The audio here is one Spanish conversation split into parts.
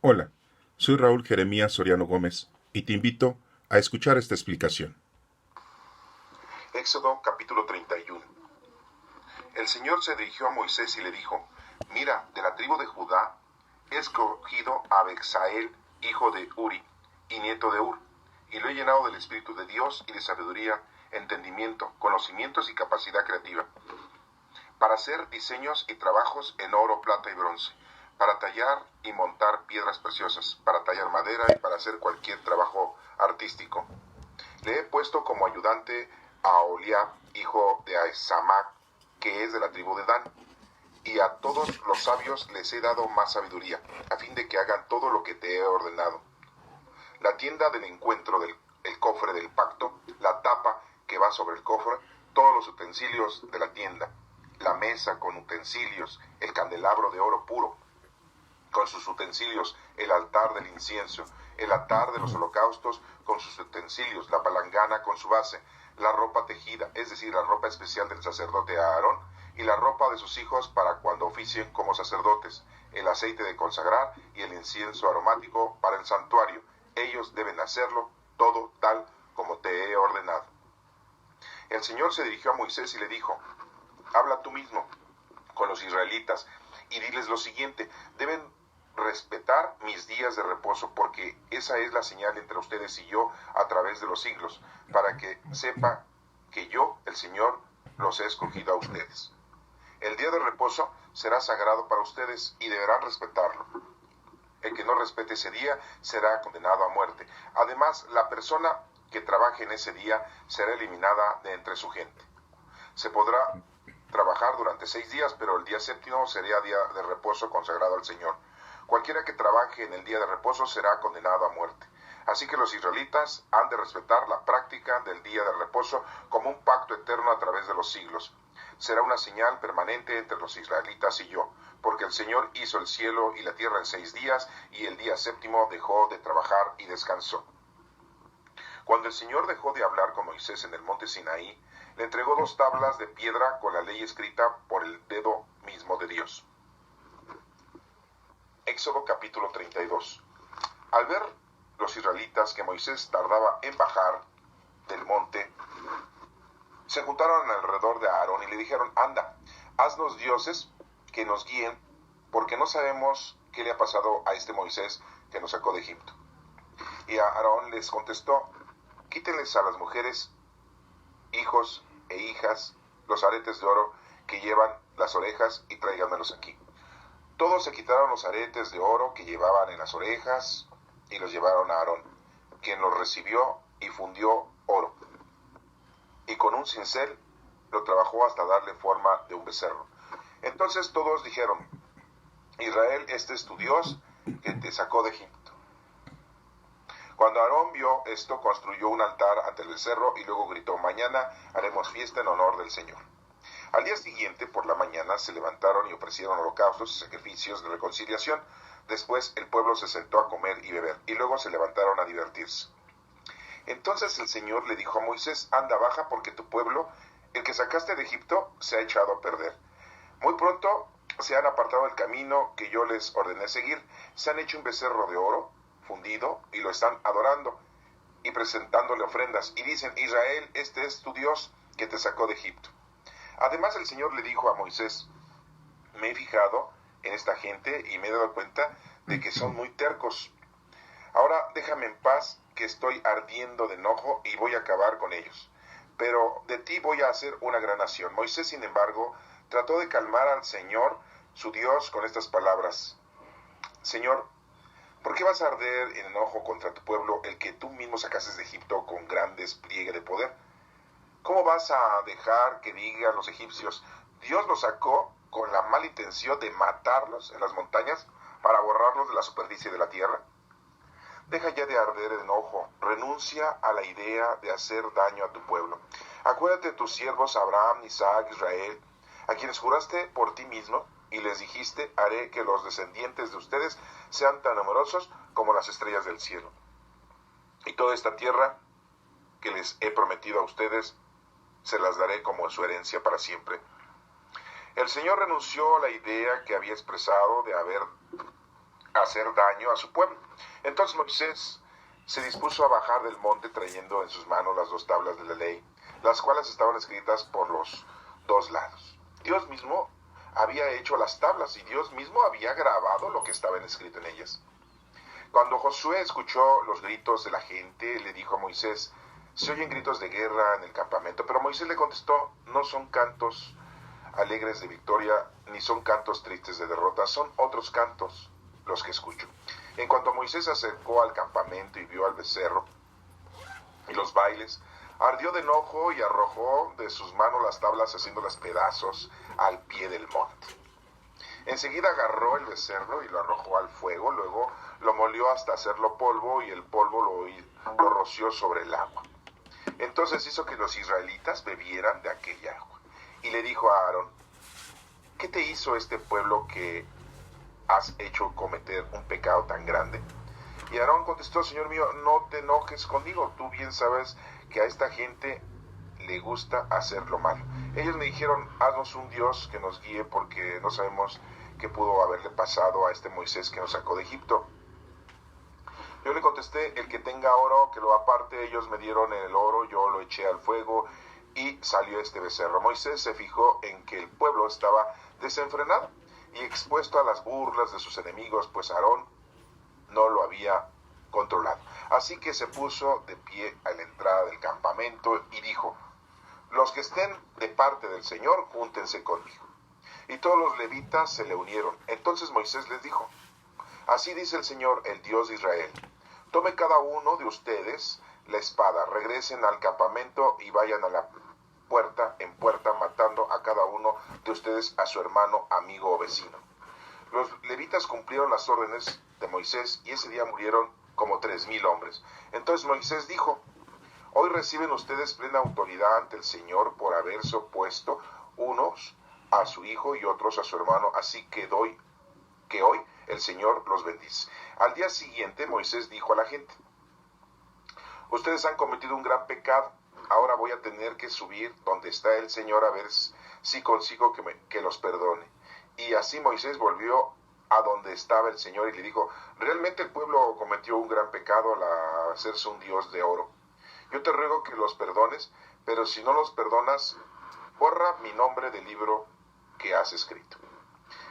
Hola, soy Raúl Jeremías Soriano Gómez y te invito a escuchar esta explicación. Éxodo capítulo 31. El Señor se dirigió a Moisés y le dijo: Mira, de la tribu de Judá he escogido a Bezaleel, hijo de Uri y nieto de Ur, y lo he llenado del Espíritu de Dios y de sabiduría, entendimiento, conocimientos y capacidad creativa, para hacer diseños y trabajos en oro, plata y bronce, para tallar y montar piedras preciosas, para tallar madera y para hacer cualquier trabajo artístico. Le he puesto como ayudante a Aholiab, hijo de Ahisamac, que es de la tribu de Dan, y a todos los sabios les he dado más sabiduría, a fin de que hagan todo lo que te he ordenado. La tienda del encuentro, el cofre del pacto, la tapa que va sobre el cofre, todos los utensilios de la tienda, la mesa con utensilios, el candelabro de oro puro, con sus utensilios, el altar del incienso, el altar de los holocaustos con sus utensilios, la palangana con su base, la ropa tejida, es decir, la ropa especial del sacerdote Aarón, y la ropa de sus hijos para cuando oficien como sacerdotes, el aceite de consagrar y el incienso aromático para el santuario. Ellos deben hacerlo todo tal como te he ordenado. El Señor se dirigió a Moisés y le dijo: Habla tú mismo con los israelitas y diles lo siguiente: deben respetar mis días de reposo, porque esa es la señal entre ustedes y yo a través de los siglos, para que sepa que yo, el Señor, los he escogido a ustedes. El día de reposo será sagrado para ustedes y deberán respetarlo. El que no respete ese día será condenado a muerte. Además, la persona que trabaje en ese día será eliminada de entre su gente. Se podrá trabajar durante 6 días, pero el día séptimo será día de reposo consagrado al Señor. Cualquiera que trabaje en el día de reposo será condenado a muerte. Así que los israelitas han de respetar la práctica del día de reposo como un pacto eterno a través de los siglos. Será una señal permanente entre los israelitas y yo, porque el Señor hizo el cielo y la tierra en 6 días, y el día séptimo dejó de trabajar y descansó. Cuando el Señor dejó de hablar con Moisés en el monte Sinaí, le entregó 2 tablas de piedra con la ley escrita por el dedo mismo de Dios. Éxodo capítulo 32. Al ver los israelitas que Moisés tardaba en bajar del monte, se juntaron alrededor de Aarón y le dijeron: Anda, haznos dioses que nos guíen, porque no sabemos qué le ha pasado a este Moisés que nos sacó de Egipto. Y Aarón les contestó: Quítenles a las mujeres, hijos e hijas, los aretes de oro que llevan las orejas y tráiganmelos aquí. Todos se quitaron los aretes de oro que llevaban en las orejas y los llevaron a Aarón, quien los recibió y fundió oro, y con un cincel lo trabajó hasta darle forma de un becerro. Entonces todos dijeron: Israel, este es tu Dios que te sacó de Egipto. Cuando Aarón vio esto, construyó un altar ante el becerro y luego gritó: Mañana haremos fiesta en honor del Señor. Al día siguiente, por la mañana, se levantaron y ofrecieron holocaustos y sacrificios de reconciliación. Después el pueblo se sentó a comer y beber, y luego se levantaron a divertirse. Entonces el Señor le dijo a Moisés: Anda, baja, porque tu pueblo, el que sacaste de Egipto, se ha echado a perder. Muy pronto se han apartado del camino que yo les ordené seguir. Se han hecho un becerro de oro fundido y lo están adorando y presentándole ofrendas. Y dicen: Israel, este es tu Dios que te sacó de Egipto. Además el Señor le dijo a Moisés: Me he fijado en esta gente y me he dado cuenta de que son muy tercos. Ahora déjame en paz, que estoy ardiendo de enojo y voy a acabar con ellos. Pero de ti voy a hacer una gran nación. Moisés, sin embargo, trató de calmar al Señor, su Dios, con estas palabras: Señor, ¿por qué vas a arder en enojo contra tu pueblo, el que tú mismo sacaste de Egipto con gran despliegue de poder? ¿Cómo vas a dejar que digan los egipcios: Dios los sacó con la mala intención de matarlos en las montañas para borrarlos de la superficie de la tierra? Deja ya de arder de enojo, renuncia a la idea de hacer daño a tu pueblo. Acuérdate de tus siervos Abraham, Isaac, Israel, a quienes juraste por ti mismo y les dijiste: haré que los descendientes de ustedes sean tan numerosos como las estrellas del cielo. Y toda esta tierra que les he prometido a ustedes se las daré como su herencia para siempre. El Señor renunció a la idea que había expresado de haber hacer daño a su pueblo. Entonces Moisés se dispuso a bajar del monte trayendo en sus manos las 2 tablas de la ley, las cuales estaban escritas por los 2 lados. Dios mismo había hecho las tablas y Dios mismo había grabado lo que estaba escrito en ellas. Cuando Josué escuchó los gritos de la gente, le dijo a Moisés: se oyen gritos de guerra en el campamento. Pero Moisés le contestó: no son cantos alegres de victoria, ni son cantos tristes de derrota, son otros cantos los que escucho. En cuanto Moisés se acercó al campamento y vio al becerro y los bailes, ardió de enojo y arrojó de sus manos las tablas haciéndolas pedazos al pie del monte. Enseguida agarró el becerro y lo arrojó al fuego, luego lo molió hasta hacerlo polvo y el polvo lo roció sobre el agua. Entonces hizo que los israelitas bebieran de aquella agua. Y le dijo a Aarón: ¿qué te hizo este pueblo que has hecho cometer un pecado tan grande? Y Aarón contestó: Señor mío, no te enojes conmigo, tú bien sabes que a esta gente le gusta hacer lo malo. Ellos me dijeron: haznos un Dios que nos guíe, porque no sabemos qué pudo haberle pasado a este Moisés que nos sacó de Egipto. Yo le contesté: el que tenga oro, que lo aparte. Ellos me dieron el oro, yo lo eché al fuego y salió este becerro. Moisés se fijó en que el pueblo estaba desenfrenado y expuesto a las burlas de sus enemigos, pues Aarón no lo había controlado. Así que se puso de pie a la entrada del campamento y dijo: los que estén de parte del Señor, júntense conmigo. Y todos los levitas se le unieron. Entonces Moisés les dijo: así dice el Señor, el Dios de Israel: tome cada uno de ustedes la espada, regresen al campamento y vayan a la puerta en puerta, matando a cada uno de ustedes a su hermano, amigo o vecino. Los levitas cumplieron las órdenes de Moisés y ese día murieron como 3,000 hombres. Entonces Moisés dijo: hoy reciben ustedes plena autoridad ante el Señor por haberse opuesto unos a su hijo y otros a su hermano, así que hoy el Señor los bendice. Al día siguiente Moisés dijo a la gente: ustedes han cometido un gran pecado, ahora voy a tener que subir donde está el Señor a ver si consigo que los perdone. Y así Moisés volvió a donde estaba el Señor y le dijo: realmente el pueblo cometió un gran pecado al hacerse un Dios de oro. Yo te ruego que los perdones, pero si no los perdonas, borra mi nombre del libro que has escrito.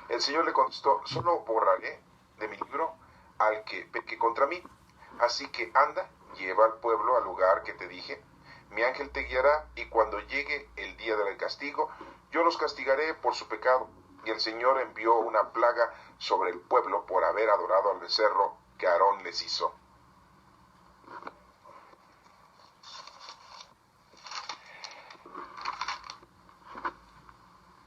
El Señor le contestó: solo borraré de mi libro al que peque contra mí. Así que anda, lleva al pueblo al lugar que te dije. Mi ángel te guiará y cuando llegue el día del castigo, yo los castigaré por su pecado. Y el Señor envió una plaga sobre el pueblo por haber adorado al becerro que Aarón les hizo.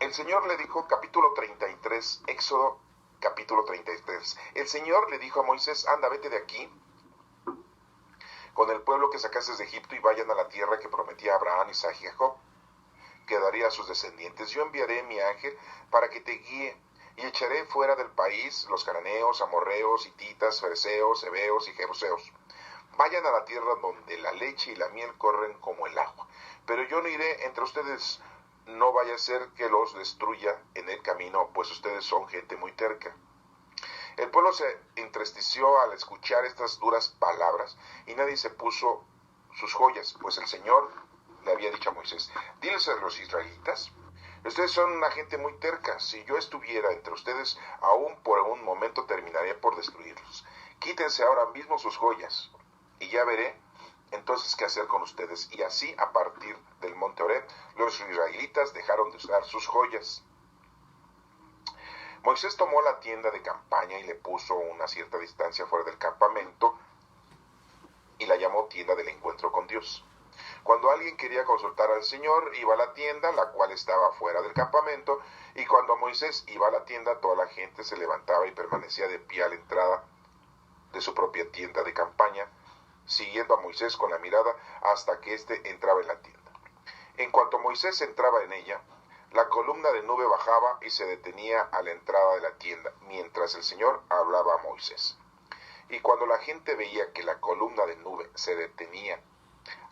El Señor le dijo, capítulo 33, Éxodo capítulo 33. El Señor le dijo a Moisés: anda, vete de aquí con el pueblo que sacaste de Egipto y vayan a la tierra que prometí a Abraham, Isaac y Jacob, que daría a sus descendientes. Yo enviaré mi ángel para que te guíe y echaré fuera del país los cananeos, amorreos, hititas, fereceos, heveos y jebuseos. Vayan a la tierra donde la leche y la miel corren como el agua. Pero yo no iré entre ustedes, no vaya a ser que los destruya en el camino, pues ustedes son gente muy terca. El pueblo se entristeció al escuchar estas duras palabras y nadie se puso sus joyas, pues el Señor le había dicho a Moisés: diles a los israelitas: ustedes son una gente muy terca, si yo estuviera entre ustedes, aún por un momento terminaría por destruirlos. Quítense ahora mismo sus joyas y ya veré entonces qué hacer con ustedes. Y así, a partir del monte Horeb, los israelitas dejaron de usar sus joyas. Moisés tomó la tienda de campaña y le puso una cierta distancia fuera del campamento y la llamó tienda del encuentro con Dios. Cuando alguien quería consultar al Señor, iba a la tienda, la cual estaba fuera del campamento, y cuando Moisés iba a la tienda, toda la gente se levantaba y permanecía de pie a la entrada de su propia tienda de campaña, siguiendo a Moisés con la mirada hasta que éste entraba en la tienda. En cuanto Moisés entraba en ella, la columna de nube bajaba y se detenía a la entrada de la tienda, mientras el Señor hablaba a Moisés. Y cuando la gente veía que la columna de nube se detenía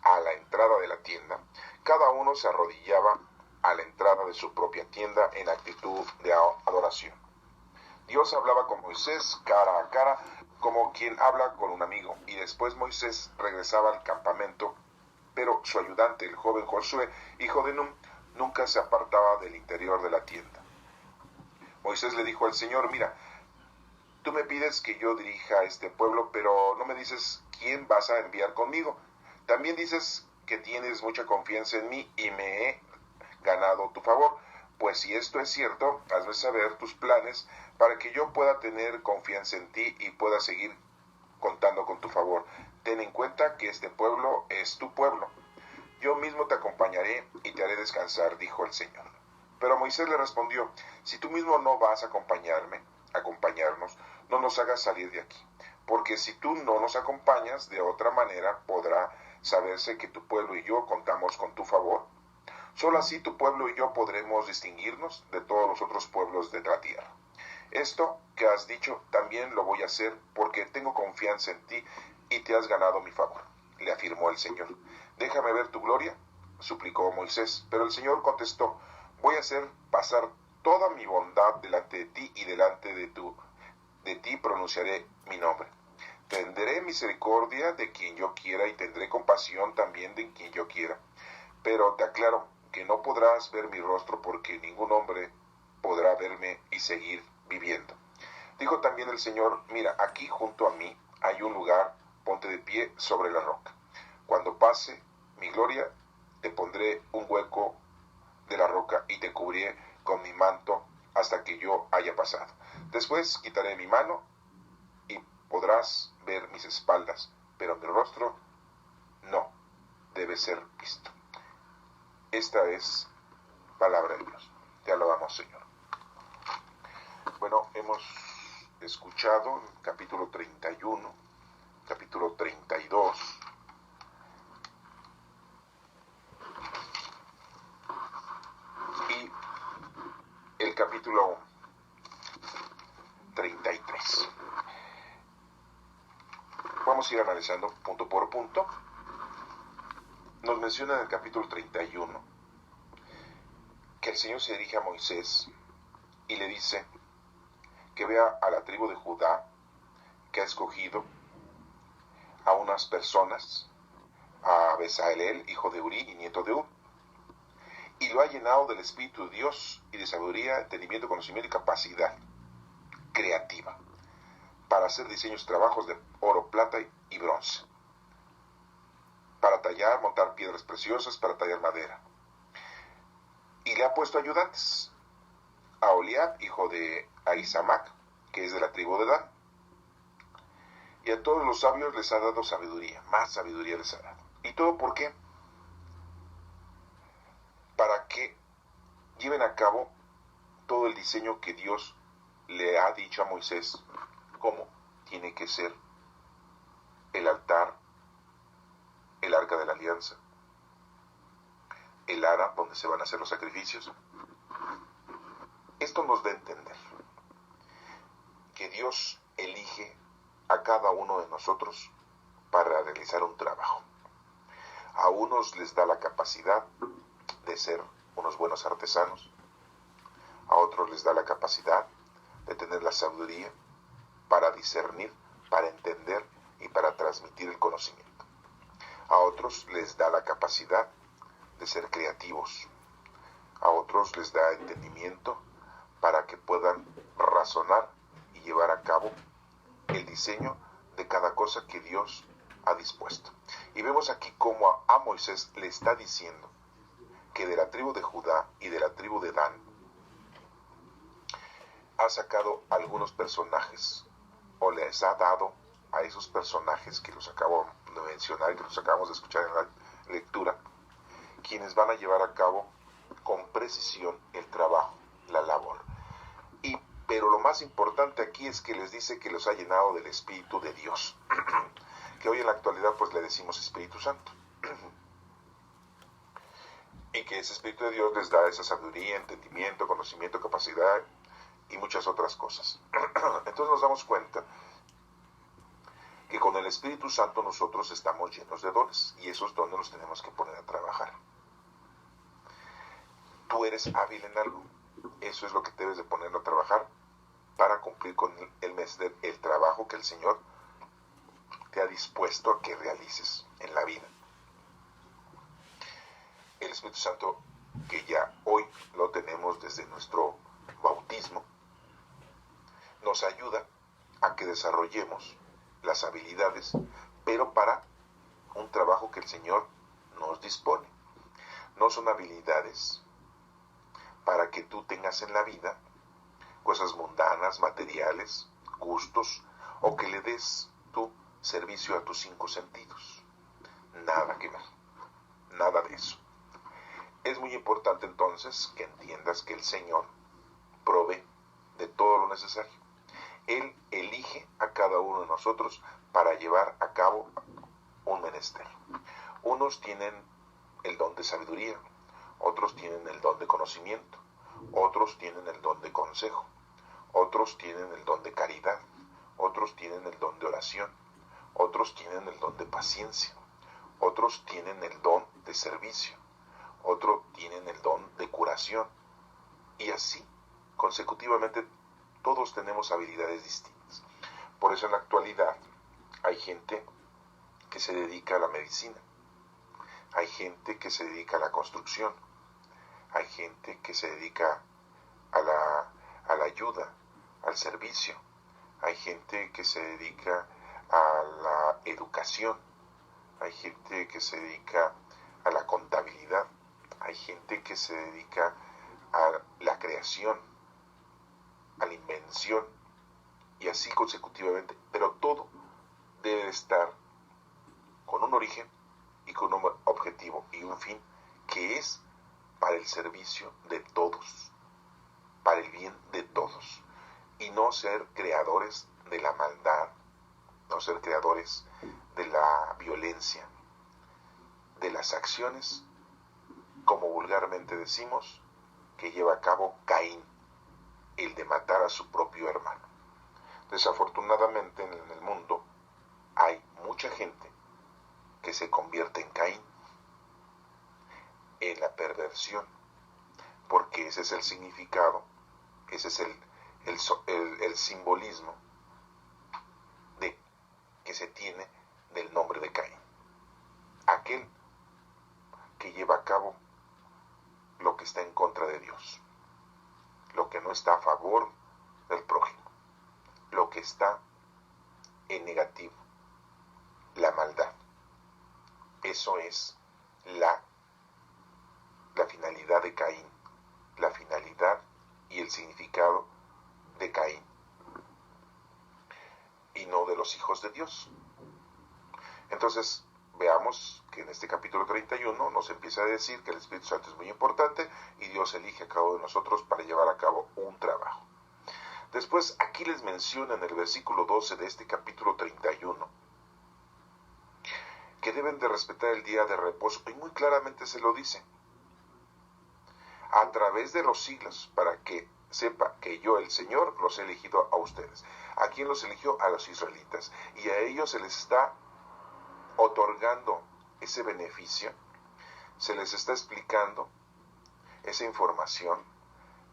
a la entrada de la tienda, cada uno se arrodillaba a la entrada de su propia tienda en actitud de adoración. Dios hablaba con Moisés cara a cara, como quien habla con un amigo, y después Moisés regresaba al campamento, pero su ayudante, el joven Josué, hijo de Nun, nunca se apartaba del interior de la tienda. Moisés le dijo al Señor: mira, tú me pides que yo dirija a este pueblo, pero no me dices quién vas a enviar conmigo. También dices que tienes mucha confianza en mí y me he ganado tu favor. Pues si esto es cierto, hazme saber tus planes para que yo pueda tener confianza en ti y pueda seguir contando con tu favor. Ten en cuenta que este pueblo es tu pueblo. Yo mismo te acompañaré y te haré descansar, dijo el Señor. Pero Moisés le respondió: si tú mismo no vas a acompañarnos, no nos hagas salir de aquí, porque si tú no nos acompañas, de otra manera podrá saberse que tu pueblo y yo contamos con tu favor. Solo así tu pueblo y yo podremos distinguirnos de todos los otros pueblos de la tierra. Esto que has dicho también lo voy a hacer porque tengo confianza en ti y te has ganado mi favor, le afirmó el Señor. Déjame ver tu gloria, suplicó Moisés, pero el Señor contestó: voy a hacer pasar toda mi bondad delante de ti y delante de ti pronunciaré mi nombre. Tendré misericordia de quien yo quiera y tendré compasión también de quien yo quiera. Pero te aclaro que no podrás ver mi rostro porque ningún hombre podrá verme y seguir viviendo. Dijo también el Señor: mira, aquí junto a mí hay un lugar, ponte de pie sobre la roca. Cuando pase mi gloria, te pondré un hueco de la roca y te cubriré con mi manto hasta que yo haya pasado. Después quitaré mi mano y podrás ver mis espaldas, pero mi rostro no debe ser visto. Esta es palabra de Dios. Te alabamos, Señor. Bueno, hemos escuchado el capítulo 31, capítulo 32, y el capítulo 33. Vamos a ir analizando punto por punto. Nos menciona en el capítulo 31 que el Señor se dirige a Moisés y le dice que vea a la tribu de Judá, que ha escogido a unas personas, a Bezaleel, hijo de Uri y nieto de Ur, y lo ha llenado del Espíritu de Dios y de sabiduría, entendimiento, conocimiento y capacidad creativa para hacer diseños, trabajos de oro, plata y bronce, para tallar, montar piedras preciosas, para tallar madera. Y le ha puesto ayudantes: a Oliab, hijo de Ahisamac, que es de la tribu de Dan. Y a todos los sabios les ha dado sabiduría, más sabiduría les ha dado. ¿Y todo por qué? Para que lleven a cabo todo el diseño que Dios le ha dicho a Moisés cómo tiene que ser el altar, el arca de la alianza, el ara donde se van a hacer los sacrificios. Esto nos da a entender que Dios elige a cada uno de nosotros para realizar un trabajo. A unos les da la capacidad de ser unos buenos artesanos, a otros les da la capacidad de tener la sabiduría para discernir, para entender y para transmitir el conocimiento. A otros les da la capacidad de ser creativos, a otros les da entendimiento para que puedan razonar y llevar a cabo el diseño de cada cosa que Dios ha dispuesto. Y vemos aquí cómo a Moisés le está diciendo que de la tribu de Judá y de la tribu de Dan ha sacado algunos personajes, o les ha dado a esos personajes que los acabo de mencionar, que los acabamos de escuchar en la lectura, quienes van a llevar a cabo con precisión el trabajo, la labor. Pero lo más importante aquí es que les dice que los ha llenado del Espíritu de Dios, que hoy en la actualidad pues le decimos Espíritu Santo, y que ese Espíritu de Dios les da esa sabiduría, entendimiento, conocimiento, capacidad y muchas otras cosas. Entonces nos damos cuenta que con el Espíritu Santo nosotros estamos llenos de dones, y esos dones los tenemos que poner a trabajar. Tú eres hábil en algo, eso es lo que debes de ponerlo a trabajar para cumplir con el trabajo que el Señor te ha dispuesto a que realices en la vida. El Espíritu Santo, que ya hoy lo tenemos desde nuestro bautismo, nos ayuda a que desarrollemos las habilidades, pero para un trabajo que el Señor nos dispone. No son habilidades para que tú tengas en la vida cosas mundanas, materiales, gustos, o que le des tu servicio a tus 5 sentidos. Nada que ver, nada de eso. Es muy importante entonces que entiendas que el Señor provee de todo lo necesario. Él elige a cada uno de nosotros para llevar a cabo un menester. Unos tienen el don de sabiduría, otros tienen el don de conocimiento, otros tienen el don de consejo, otros tienen el don de caridad, otros tienen el don de oración, otros tienen el don de paciencia, otros tienen el don de servicio, otros tienen el don de curación, y así consecutivamente todos tenemos habilidades distintas. Por eso en la actualidad hay gente que se dedica a la medicina, hay gente que se dedica a la construcción, hay gente que se dedica a la ayuda, al servicio, hay gente que se dedica a la educación, hay gente que se dedica a la contabilidad, hay gente que se dedica a la creación, a la invención, y así consecutivamente, pero todo debe estar con un origen y con un objetivo y un fin que es para el servicio de todos, para el bien de todos, y no ser creadores de la maldad, no ser creadores de la violencia, de las acciones, como vulgarmente decimos, que lleva a cabo Caín, el de matar a su propio hermano. Desafortunadamente en el mundo hay mucha gente que se convierte en Caín, en la perversión, porque ese es el significado, ese es el simbolismo que se tiene del nombre de Caín. Aquel que lleva a cabo lo que está en contra de Dios, lo que no está a favor del prójimo, lo que está en negativo, la maldad. Eso es la finalidad de Caín, la finalidad y el significado de Caín, y no de los hijos de Dios. Entonces, veamos que en este capítulo 31 nos empieza a decir que el Espíritu Santo es muy importante y Dios elige a cada uno de nosotros para llevar a cabo un trabajo. Después, aquí les menciona en el versículo 12 de este capítulo 31 que deben de respetar el día de reposo, y muy claramente se lo dice, a través de los siglos, para que sepa que yo, el Señor, los he elegido a ustedes. ¿A quién los eligió? A los israelitas, y a ellos se les está otorgando ese beneficio, se les está explicando esa información,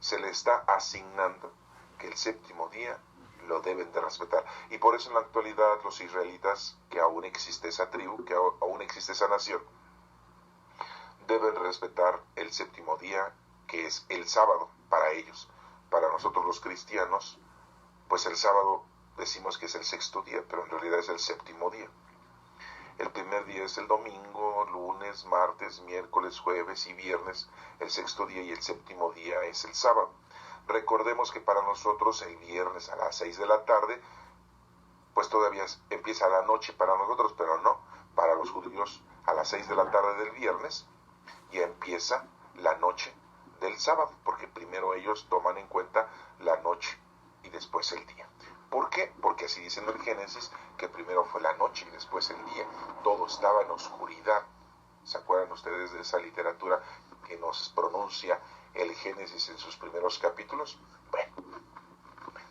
se les está asignando que el séptimo día lo deben de respetar. Y por eso en la actualidad los israelitas, que aún existe esa tribu, que aún existe esa nación, deben respetar el séptimo día, que es el sábado para ellos. Para nosotros los cristianos, pues el sábado decimos que es el sexto día, pero en realidad es el séptimo día. El primer día es el domingo, lunes, martes, miércoles, jueves y viernes. El sexto día y el séptimo día es el sábado. Recordemos que para nosotros el viernes a las 6 de la tarde, pues todavía empieza la noche para nosotros, pero no, para los judíos a las 6 de la tarde del viernes ya empieza la noche del sábado, porque primero ellos toman en cuenta la noche y después el día. ¿Por qué? Porque así dice en el Génesis, que primero fue la noche y después el día. Todo estaba en oscuridad. ¿Se acuerdan ustedes de esa literatura que nos pronuncia el Génesis en sus primeros capítulos? Bueno,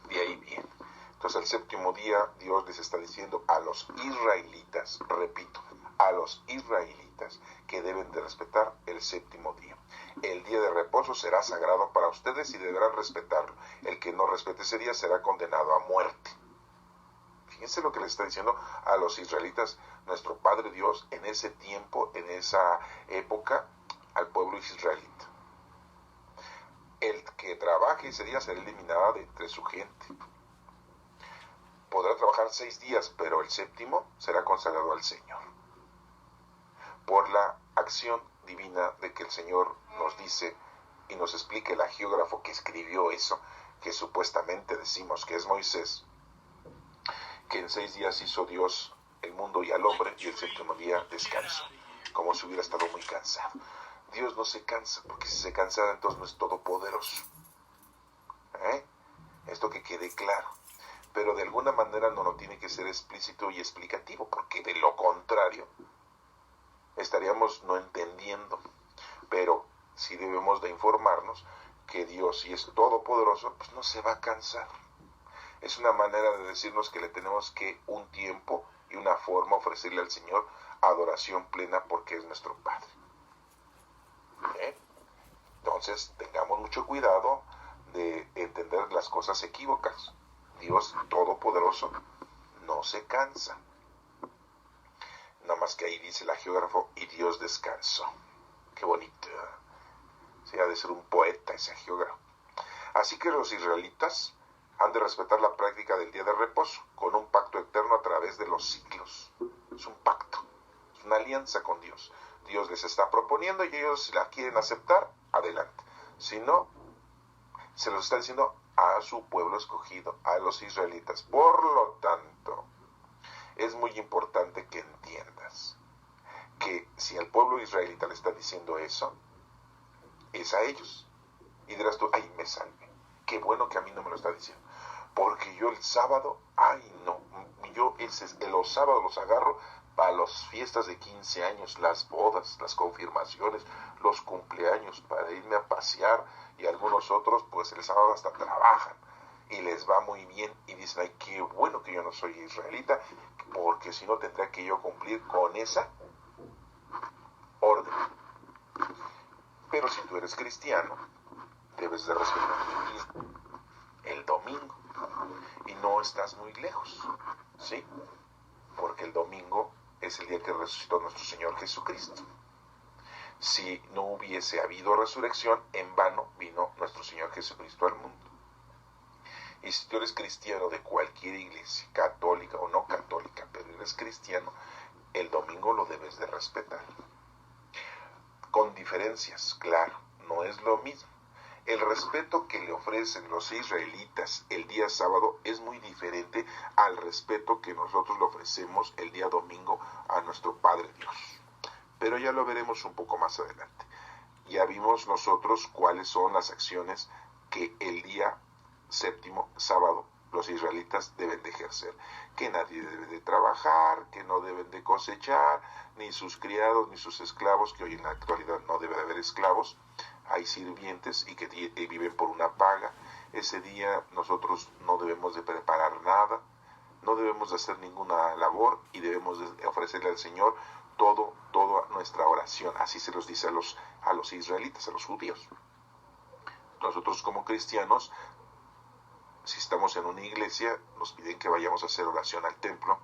de ahí viene. Entonces el séptimo día Dios les está diciendo a los israelitas, repito, a los israelitas que deben de respetar el séptimo día. El día de reposo será sagrado para ustedes y deberán respetarlo. El que no respete ese día será condenado a muerte. Fíjense lo que le está diciendo a los israelitas nuestro Padre Dios en ese tiempo, en esa época, al pueblo israelita. El que trabaje ese día será eliminado de entre su gente. Podrá trabajar 6 días, pero el séptimo será consagrado al Señor. Por la acción divina de que el Señor nos dice y nos explique el geógrafo que escribió eso, que supuestamente decimos que es Moisés, que en 6 días hizo Dios el mundo y al hombre, y el séptimo día descansó, como si hubiera estado muy cansado. Dios no se cansa, porque si se cansara entonces no es todopoderoso. Esto que quede claro. Pero de alguna manera no lo tiene que ser explícito y explicativo, porque de lo contrario estaríamos no entendiendo. Pero sí debemos de informarnos que Dios, si es todopoderoso, pues no se va a cansar. Es una manera de decirnos que le tenemos que un tiempo y una forma ofrecerle al Señor adoración plena porque es nuestro Padre. Entonces tengamos mucho cuidado de entender las cosas equívocas. Dios todopoderoso no se cansa. Nada más que ahí dice el geógrafo, y Dios descansó. Qué bonito. Se ha de ser un poeta ese geógrafo. Así que los israelitas han de respetar la práctica del día de reposo con un pacto eterno a través de los siglos. Es un pacto, es una alianza con Dios. Dios les está proponiendo y ellos, si la quieren aceptar, adelante. Si no, se los está diciendo a su pueblo escogido, a los israelitas. Por lo tanto, es muy importante que entiendas que si al pueblo israelita le está diciendo eso, es a ellos. Y dirás tú, ay, me salve. Qué bueno que a mí no me lo está diciendo. Porque yo el sábado, ay no, yo los sábados los agarro para las fiestas de 15 años, las bodas, las confirmaciones, los cumpleaños, para irme a pasear, y algunos otros pues el sábado hasta trabajan y les va muy bien y dicen, ay, qué bueno que yo no soy israelita, porque si no tendría que yo cumplir con esa orden. Pero si tú eres cristiano, debes de respetar el domingo y no estás muy lejos, ¿sí? Porque el domingo es el día que resucitó nuestro Señor Jesucristo. Si no hubiese habido resurrección, en vano vino nuestro Señor Jesucristo al mundo. Y si tú eres cristiano de cualquier iglesia, católica o no católica, pero eres cristiano, el domingo lo debes de respetar. Con diferencias, claro, no es lo mismo. El respeto que le ofrecen los israelitas el día sábado es muy diferente al respeto que nosotros le ofrecemos el día domingo a nuestro Padre Dios. Pero ya lo veremos un poco más adelante. Ya vimos nosotros cuáles son las acciones que el día séptimo, sábado, los israelitas deben de ejercer. Que nadie debe de trabajar, que no deben de cosechar, ni sus criados, ni sus esclavos, que hoy en la actualidad no debe de haber esclavos. Hay sirvientes y que viven por una paga. Ese día nosotros no debemos de preparar nada, no debemos de hacer ninguna labor y debemos de ofrecerle al Señor toda nuestra oración. Así se los dice a los israelitas, a los judíos. Nosotros como cristianos, si estamos en una iglesia, nos piden que vayamos a hacer oración al templo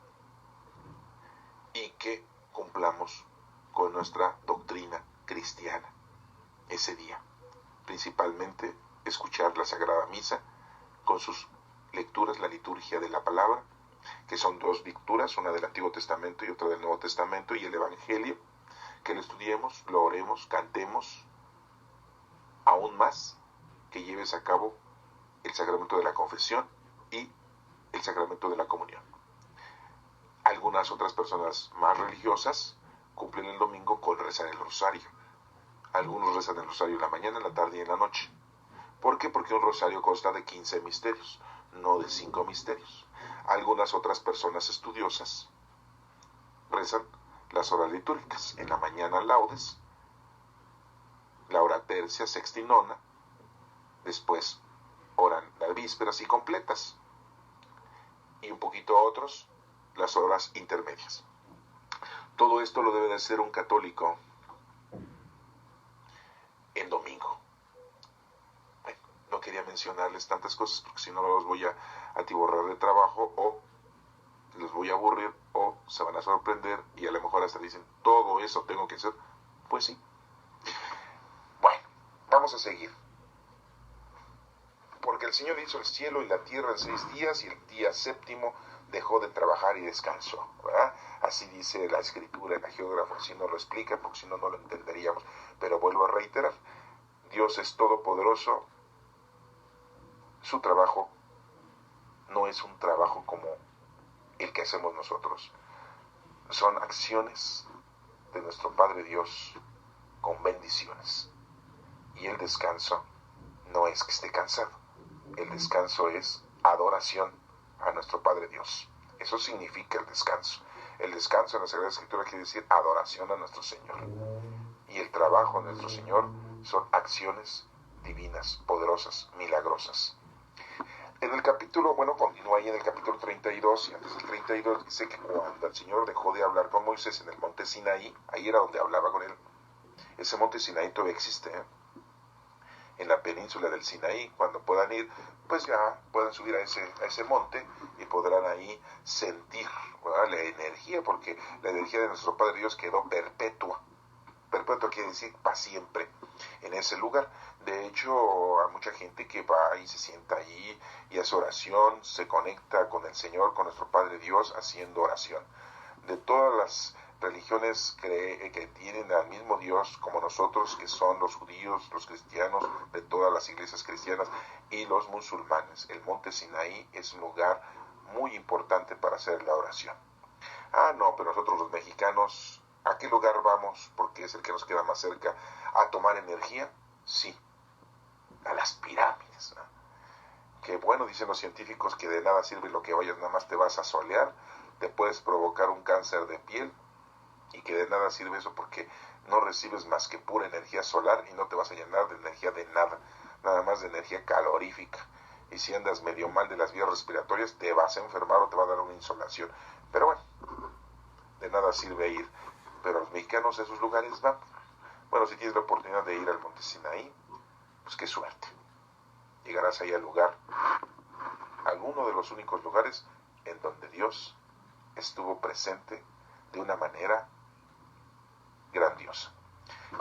y que cumplamos con nuestra doctrina cristiana ese día. Principalmente escuchar la Sagrada Misa con sus lecturas, la liturgia de la palabra, que son 2 lecturas, una del Antiguo Testamento y otra del Nuevo Testamento, y el Evangelio, que lo estudiemos, lo oremos, cantemos, aún más que lleves a cabo el sacramento de la confesión y el sacramento de la comunión. Algunas otras personas más religiosas cumplen el domingo con rezar el rosario. Algunos rezan el rosario en la mañana, en la tarde y en la noche. ¿Por qué? Porque un rosario consta de 15 misterios, no de 5 misterios. Algunas otras personas estudiosas rezan las horas litúrgicas. En la mañana laudes, la hora tercia, sexta y nona. Después oran las vísperas y completas. Y un poquito otros, las horas intermedias. Todo esto lo debe de hacer un católico en domingo. Bueno, no quería mencionarles tantas cosas porque si no los voy a atiborrar de trabajo o los voy a aburrir o se van a sorprender y a lo mejor hasta dicen, todo eso tengo que hacer. Pues sí. Bueno, vamos a seguir. Porque el Señor hizo el cielo y la tierra en 6 días y el día séptimo dejó de trabajar y descansó, ¿verdad? Así dice la escritura, el geógrafo así nos lo explica, porque si no, no lo entenderíamos. Pero vuelvo a reiterar, Dios es todopoderoso, su trabajo no es un trabajo como el que hacemos nosotros. Son acciones de nuestro Padre Dios con bendiciones. Y el descanso no es que esté cansado. El descanso es adoración a nuestro Padre Dios. Eso significa el descanso. El descanso en la Sagrada Escritura quiere decir adoración a nuestro Señor. Y el trabajo de nuestro Señor son acciones divinas, poderosas, milagrosas. En el capítulo, continúa ahí en el capítulo 32, y antes del 32 dice que cuando el Señor dejó de hablar con Moisés en el monte Sinaí, ahí era donde hablaba con él. Ese monte Sinaí todavía existe, en la península del Sinaí. Cuando puedan ir, pues ya pueden subir a ese monte y podrán ahí sentir, ¿verdad?, la energía, porque la energía de nuestro Padre Dios quedó perpetua. Perpetua quiere decir para siempre en ese lugar. De hecho, hay mucha gente que va y se sienta ahí y hace oración, se conecta con el Señor, con nuestro Padre Dios, haciendo oración. De todas las religiones que tienen al mismo Dios como nosotros, que son los judíos, los cristianos, de todas las iglesias cristianas y los musulmanes, el monte Sinaí es un lugar muy importante para hacer la oración. No, pero nosotros los mexicanos, ¿a qué lugar vamos? Porque es el que nos queda más cerca. ¿A tomar energía? Sí, a las pirámides, ¿no? Que bueno, dicen los científicos que de nada sirve lo que vayas, nada más te vas a solear, te puedes provocar un cáncer de piel, y que de nada sirve eso porque no recibes más que pura energía solar y no te vas a llenar de energía de nada, nada más de energía calorífica. Y si andas medio mal de las vías respiratorias, te vas a enfermar o te va a dar una insolación. Pero bueno, de nada sirve ir. Pero los mexicanos a esos lugares van. Bueno, si tienes la oportunidad de ir al monte Sinaí, pues qué suerte. Llegarás ahí al lugar, alguno de los únicos lugares en donde Dios estuvo presente de una manera grandiosa.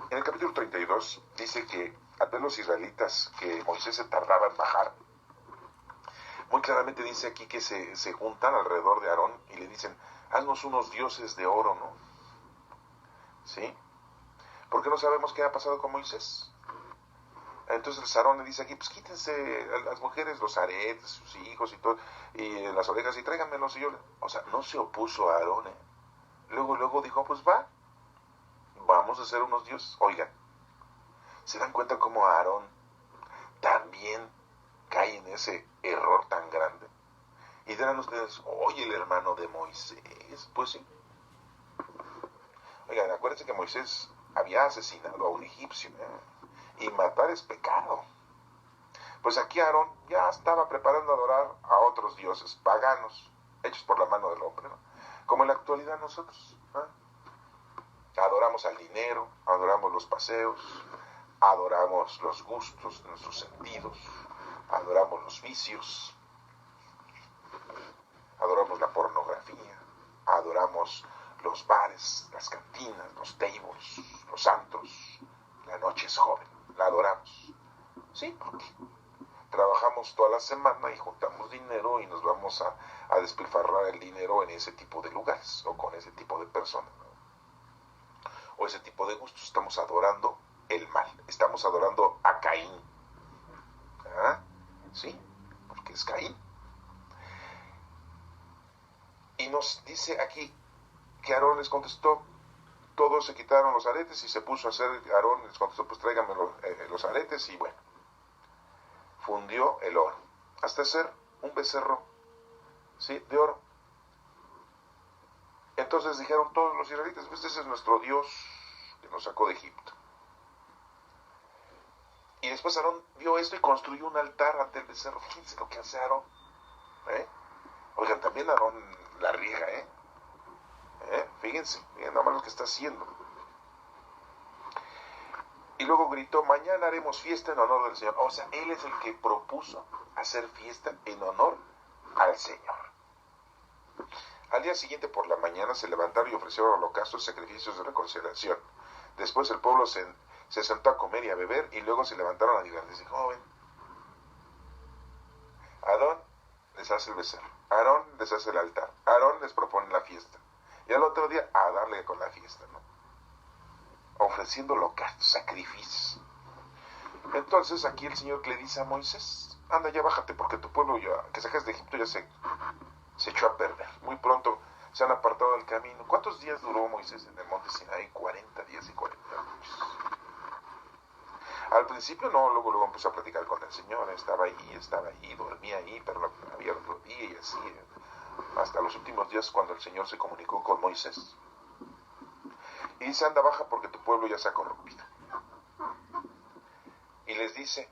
En el capítulo 32 dice que al ver los israelitas que Moisés se tardaba en bajar, muy claramente dice aquí que se juntan alrededor de Aarón y le dicen, haznos unos dioses de oro, ¿no? ¿Sí? Porque no sabemos qué ha pasado con Moisés. Entonces Aarón le dice aquí, pues quítense a las mujeres los aretes, sus hijos y todo, y las orejas y tráiganmelos. O sea, no se opuso a Aarón, Luego dijo, pues vamos a hacer unos dioses. Oigan, ¿se dan cuenta cómo Aarón también cae en ese error tan grande? Y dirán ustedes, oye, el hermano de Moisés. Pues sí. Oigan, acuérdense que Moisés había asesinado a un egipcio, y matar es pecado. Pues aquí Aarón ya estaba preparando a adorar a otros dioses paganos, hechos por la mano del hombre, ¿no? Como en la actualidad nosotros, adoramos al dinero, adoramos los paseos, adoramos los gustos de nuestros sentidos, adoramos los vicios, adoramos la pornografía, adoramos los bares, las cantinas, los tables, los antros. La noche es joven, la adoramos. Sí, porque trabajamos toda la semana y juntamos dinero y nos vamos a despilfarrar el dinero en ese tipo de lugares o con ese tipo de personas, ¿no? O ese tipo de gustos. Estamos adorando el mal, estamos adorando a Caín. Sí, porque es Caín. Y nos dice aquí que Aarón les contestó, todos se quitaron los aretes y se puso a hacer, Aarón les contestó, pues tráiganme los aretes, y bueno, fundió el oro, hasta hacer un becerro, ¿sí?, de oro. Entonces dijeron todos los israelitas, pues ese es nuestro Dios que nos sacó de Egipto. Y después Aarón vio esto y construyó un altar ante el becerro. Fíjense lo que hace Aarón. Oigan, también Aarón la riega, Fíjense, miren nada más lo que está haciendo. Y luego gritó, mañana haremos fiesta en honor del Señor. O sea, él es el que propuso hacer fiesta en honor al Señor. Al día siguiente por la mañana se levantaron y ofrecieron holocaustos y sacrificios de reconciliación. Después el pueblo se sentó a comer y a beber y luego se levantaron a divertirse. ¿Cómo ven? Aarón les hace el becerro, Aarón les hace el altar, Aarón les propone la fiesta. Y al otro día a darle con la fiesta, ¿no? Ofreciendo holocaustos, sacrificios. Entonces aquí el Señor le dice a Moisés, anda ya bájate porque tu pueblo ya, que sacas de Egipto ya se echó a perder. Muy pronto se han apartado del camino. ¿Cuántos días duró Moisés en el monte Sinaí? 40 días y 40 noches. Al principio no, luego empezó a platicar con el Señor, estaba ahí, dormía ahí, pero había otro día y así, hasta los últimos días cuando el Señor se comunicó con Moisés. Y dice, anda baja porque tu pueblo ya se ha corrompido. Y les dice,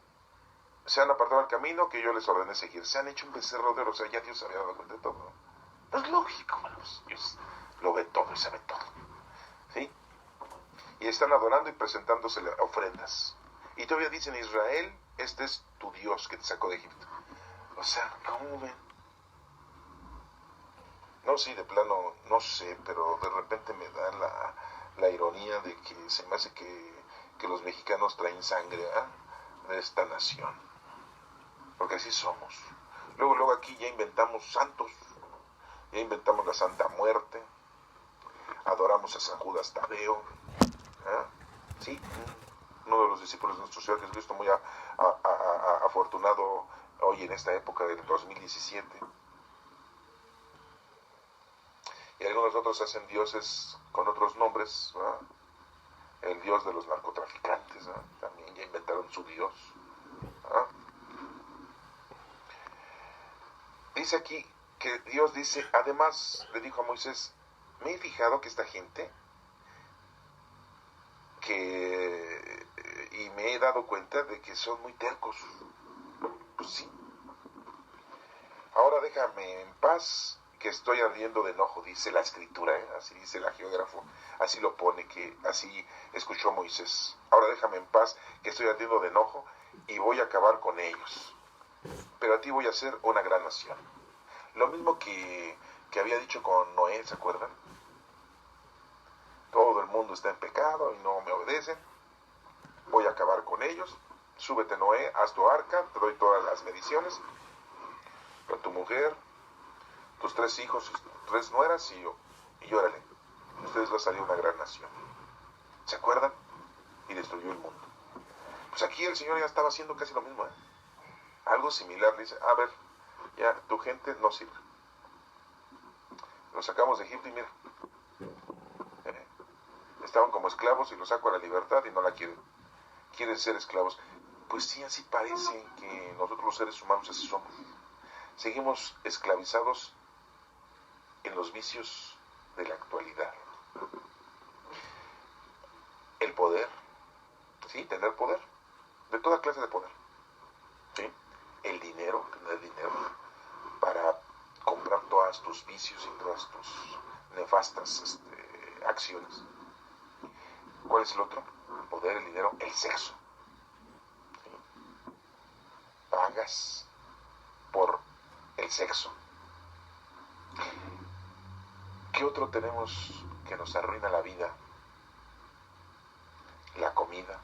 se han apartado del camino que yo les ordené seguir. Se han hecho un becerro de oro, o sea, ya Dios había dado cuenta de todo, ¿no? No es lógico, hermanos. Dios lo ve todo y sabe todo. ¿Sí? Y están adorando y presentándose ofrendas. Y todavía dicen, Israel, este es tu Dios que te sacó de Egipto. O sea, ¿cómo ven? No, sí, de plano, no sé, pero de repente me da la ironía de que se me hace que los mexicanos traen sangre de esta nación. Porque así somos. Luego aquí ya inventamos santos. Ya inventamos la Santa Muerte. Adoramos a San Judas Tadeo. Sí, uno de los discípulos de nuestro Señor Jesucristo, muy afortunado hoy en esta época del 2017. Y algunos otros hacen dioses con otros nombres, ¿verdad? El dios de los narcotraficantes, ¿verdad? También ya inventaron su dios, ¿verdad? Dice aquí que Dios dice, además le dijo a Moisés, me he fijado que esta gente, y me he dado cuenta de que son muy tercos. Pues sí. Ahora déjame en paz, que estoy ardiendo de enojo, dice la escritura, así dice la geógrafo, así lo pone, que así escuchó Moisés. Ahora déjame en paz, que estoy ardiendo de enojo y voy a acabar con ellos. Pero a ti voy a hacer una gran nación. Lo mismo que había dicho con Noé, ¿se acuerdan? Todo el mundo está en pecado y no me obedecen. Voy a acabar con ellos. Súbete, Noé, haz tu arca, te doy todas las mediciones. Con tu mujer, tus 3 hijos, 3 nueras y órale. Ustedes van a salir una gran nación. ¿Se acuerdan? Y destruyó el mundo. Pues aquí el Señor ya estaba haciendo casi lo mismo, algo similar. Dice, a ver, ya tu gente no sirve. Los sacamos de Egipto y mira, estaban como esclavos y los saco a la libertad y no la quieren. Quieren ser esclavos. Pues sí, así parece que nosotros los seres humanos así somos. Seguimos esclavizados en los vicios de la actualidad. El poder, sí, tener poder, de toda clase de poder. ¿Sí? El dinero, tener dinero para comprar todos tus vicios y todas tus nefastas acciones. ¿Cuál es el otro? El poder, el dinero, el sexo. ¿Sí? Pagas por el sexo. ¿Qué otro tenemos que nos arruina la vida? La comida.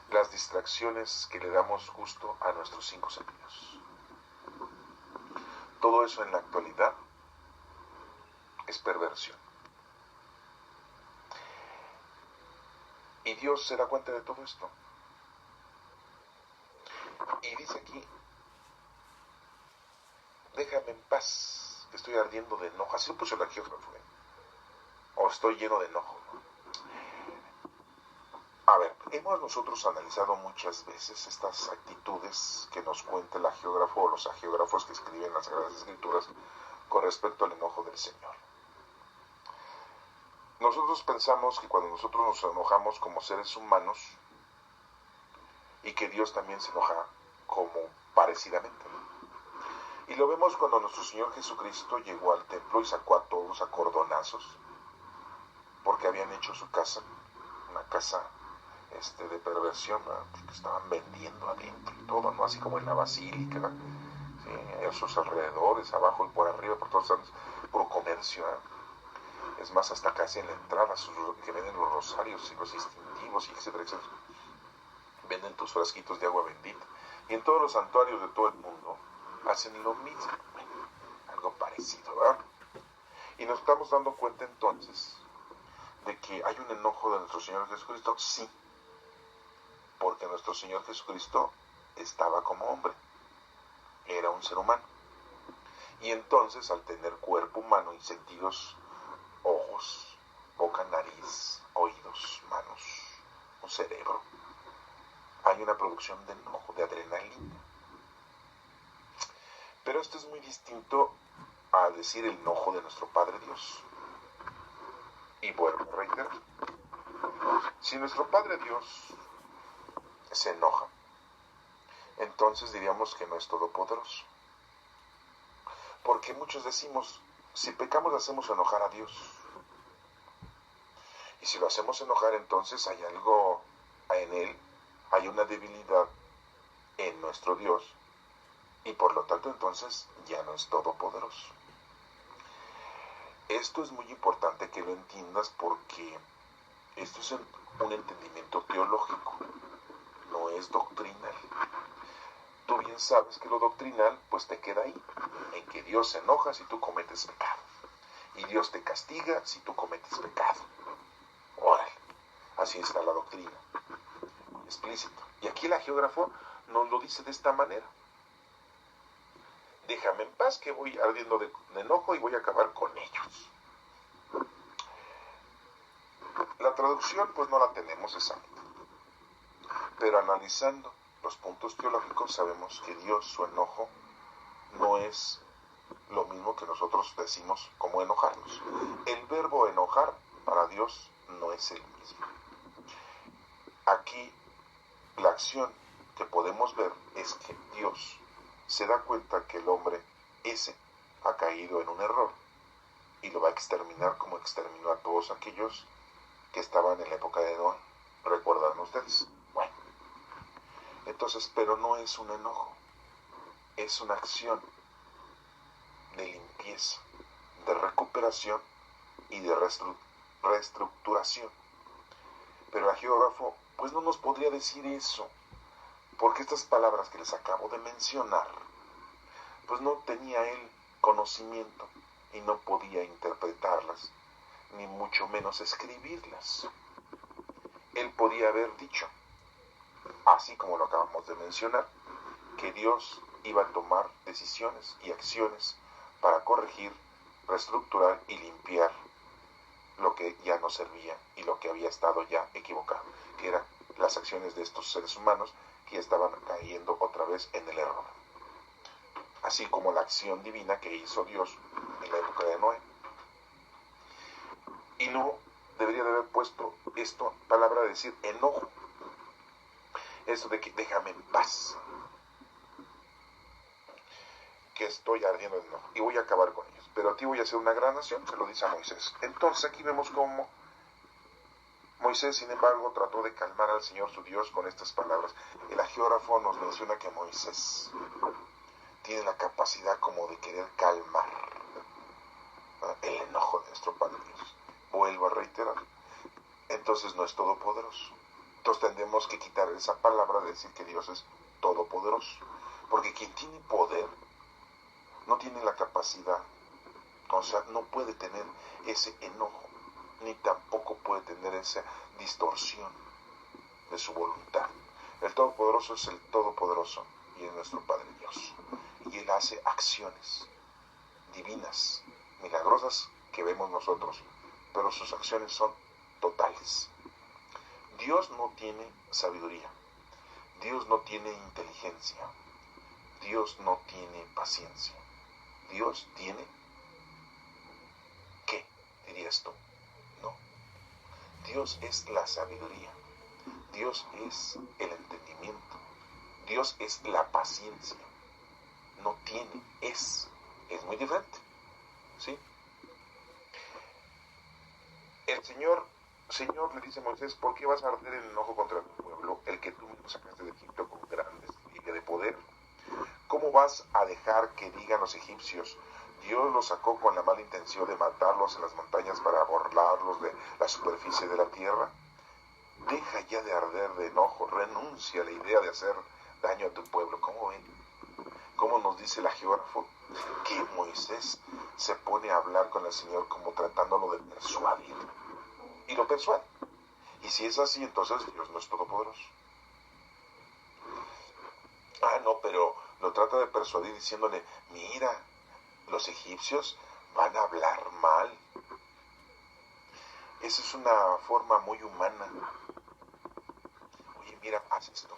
Las distracciones que le damos gusto a nuestros 5 sentidos. Todo eso en la actualidad es perversión. Y Dios se da cuenta de todo esto. Y dice aquí, déjame en paz, que estoy ardiendo de enojo. Así lo puso el geógrafo, o estoy lleno de enojo, ¿no? A ver, hemos nosotros analizado muchas veces estas actitudes que nos cuenta el geógrafo o los agiógrafos que escriben las Sagradas Escrituras con respecto al enojo del Señor. Nosotros pensamos que cuando nosotros nos enojamos como seres humanos y que Dios también se enoja como parecidamente, ¿no? Y lo vemos cuando nuestro Señor Jesucristo llegó al templo y sacó a todos a cordonazos, porque habían hecho su casa una casa de perversión, ¿no? Porque estaban vendiendo adentro y todo, ¿no? Así como en la basílica, ¿no? ¿Sí? En sus alrededores, abajo y por arriba, por todos lados, puro comercio, ¿no? Es más, hasta casi en la entrada, que venden los rosarios y los distintivos, y etcétera, etcétera. Venden tus frasquitos de agua bendita. Y en todos los santuarios de todo el mundo hacen lo mismo, algo parecido, ¿verdad? Y nos estamos dando cuenta entonces de que hay un enojo de nuestro Señor Jesucristo, sí, porque nuestro Señor Jesucristo estaba como hombre, era un ser humano, y entonces al tener cuerpo humano y sentidos, ojos, boca, nariz, oídos, manos, un cerebro, hay una producción de enojo, de adrenalina. Pero esto es muy distinto a decir el enojo de nuestro Padre Dios. Y vuelvo a reiterar, si nuestro Padre Dios se enoja, entonces diríamos que no es todopoderoso. Porque muchos decimos, si pecamos hacemos enojar a Dios. Y si lo hacemos enojar, entonces hay algo en Él, hay una debilidad en nuestro Dios, y por lo tanto entonces ya no es todopoderoso. Esto es muy importante que lo entiendas, porque esto es un entendimiento teológico, no es doctrinal. Tú bien sabes que lo doctrinal pues te queda ahí, en que Dios se enoja si tú cometes pecado, y Dios te castiga si tú cometes pecado. Órale, así está la doctrina, explícito. Y aquí el geógrafo nos lo dice de esta manera: déjame en paz, que voy ardiendo de enojo y voy a acabar con ellos. La traducción pues no la tenemos exacta, pero analizando los puntos teológicos sabemos que Dios, su enojo, no es lo mismo que nosotros decimos como enojarnos. El verbo enojar para Dios no es el mismo. Aquí la acción que podemos ver es que Dios se da cuenta que el hombre ese ha caído en un error y lo va a exterminar como exterminó a todos aquellos que estaban en la época de Noé. ¿Recuerdan ustedes? Bueno, entonces, pero no es un enojo, es una acción de limpieza, de recuperación y de reestructuración. Pero el geógrafo pues no nos podría decir eso, porque estas palabras que les acabo de mencionar, pues no tenía él conocimiento y no podía interpretarlas, ni mucho menos escribirlas. Él podía haber dicho, así como lo acabamos de mencionar, que Dios iba a tomar decisiones y acciones para corregir, reestructurar y limpiar lo que ya no servía y lo que había estado ya equivocado, que eran las acciones de estos seres humanos que estaban cayendo otra vez en el error, así como la acción divina que hizo Dios en la época de Noé. Y no debería de haber puesto esto, palabra de decir enojo, eso de que déjame en paz, que estoy ardiendo de enojo y voy a acabar con ellos, pero a ti voy a hacer una gran nación, se lo dice a Moisés. Entonces aquí vemos cómo Moisés, sin embargo, trató de calmar al Señor su Dios con estas palabras. El geógrafo nos menciona que Moisés tiene la capacidad como de querer calmar el enojo de nuestro Padre Dios. Vuelvo a reiterar, entonces no es todopoderoso. Entonces tendremos que quitar esa palabra de decir que Dios es todopoderoso, porque quien tiene poder no tiene la capacidad, o sea, no puede tener ese enojo, ni tampoco puede tener esa distorsión de su voluntad. El Todopoderoso es el Todopoderoso y es nuestro Padre Dios, y Él hace acciones divinas, milagrosas, que vemos nosotros, pero sus acciones son totales. Dios no tiene sabiduría, Dios no tiene inteligencia, Dios no tiene paciencia. Dios tiene, ¿qué dirías tú? No. Dios es la sabiduría, Dios es el entendimiento, Dios es la paciencia. No tiene, es muy diferente, ¿sí? El Señor le dice a Moisés, ¿por qué vas a arder en enojo contra tu pueblo, el que tú mismo sacaste de Egipto con gran despliegue de poder? ¿Cómo vas a dejar que digan los egipcios, Dios los sacó con la mala intención de matarlos en las montañas para borrarlos de la superficie de la tierra? Deja ya de arder de enojo, renuncia a la idea de hacer daño a tu pueblo. ¿Cómo ven? ¿Cómo nos dice la geógrafo? Que Moisés se pone a hablar con el Señor como tratándolo de persuadir. Y lo persuade. Y si es así, entonces Dios no es todopoderoso. No, pero lo trata de persuadir diciéndole, mira, los egipcios van a hablar mal. Esa es una forma muy humana. Oye, mira, haz esto,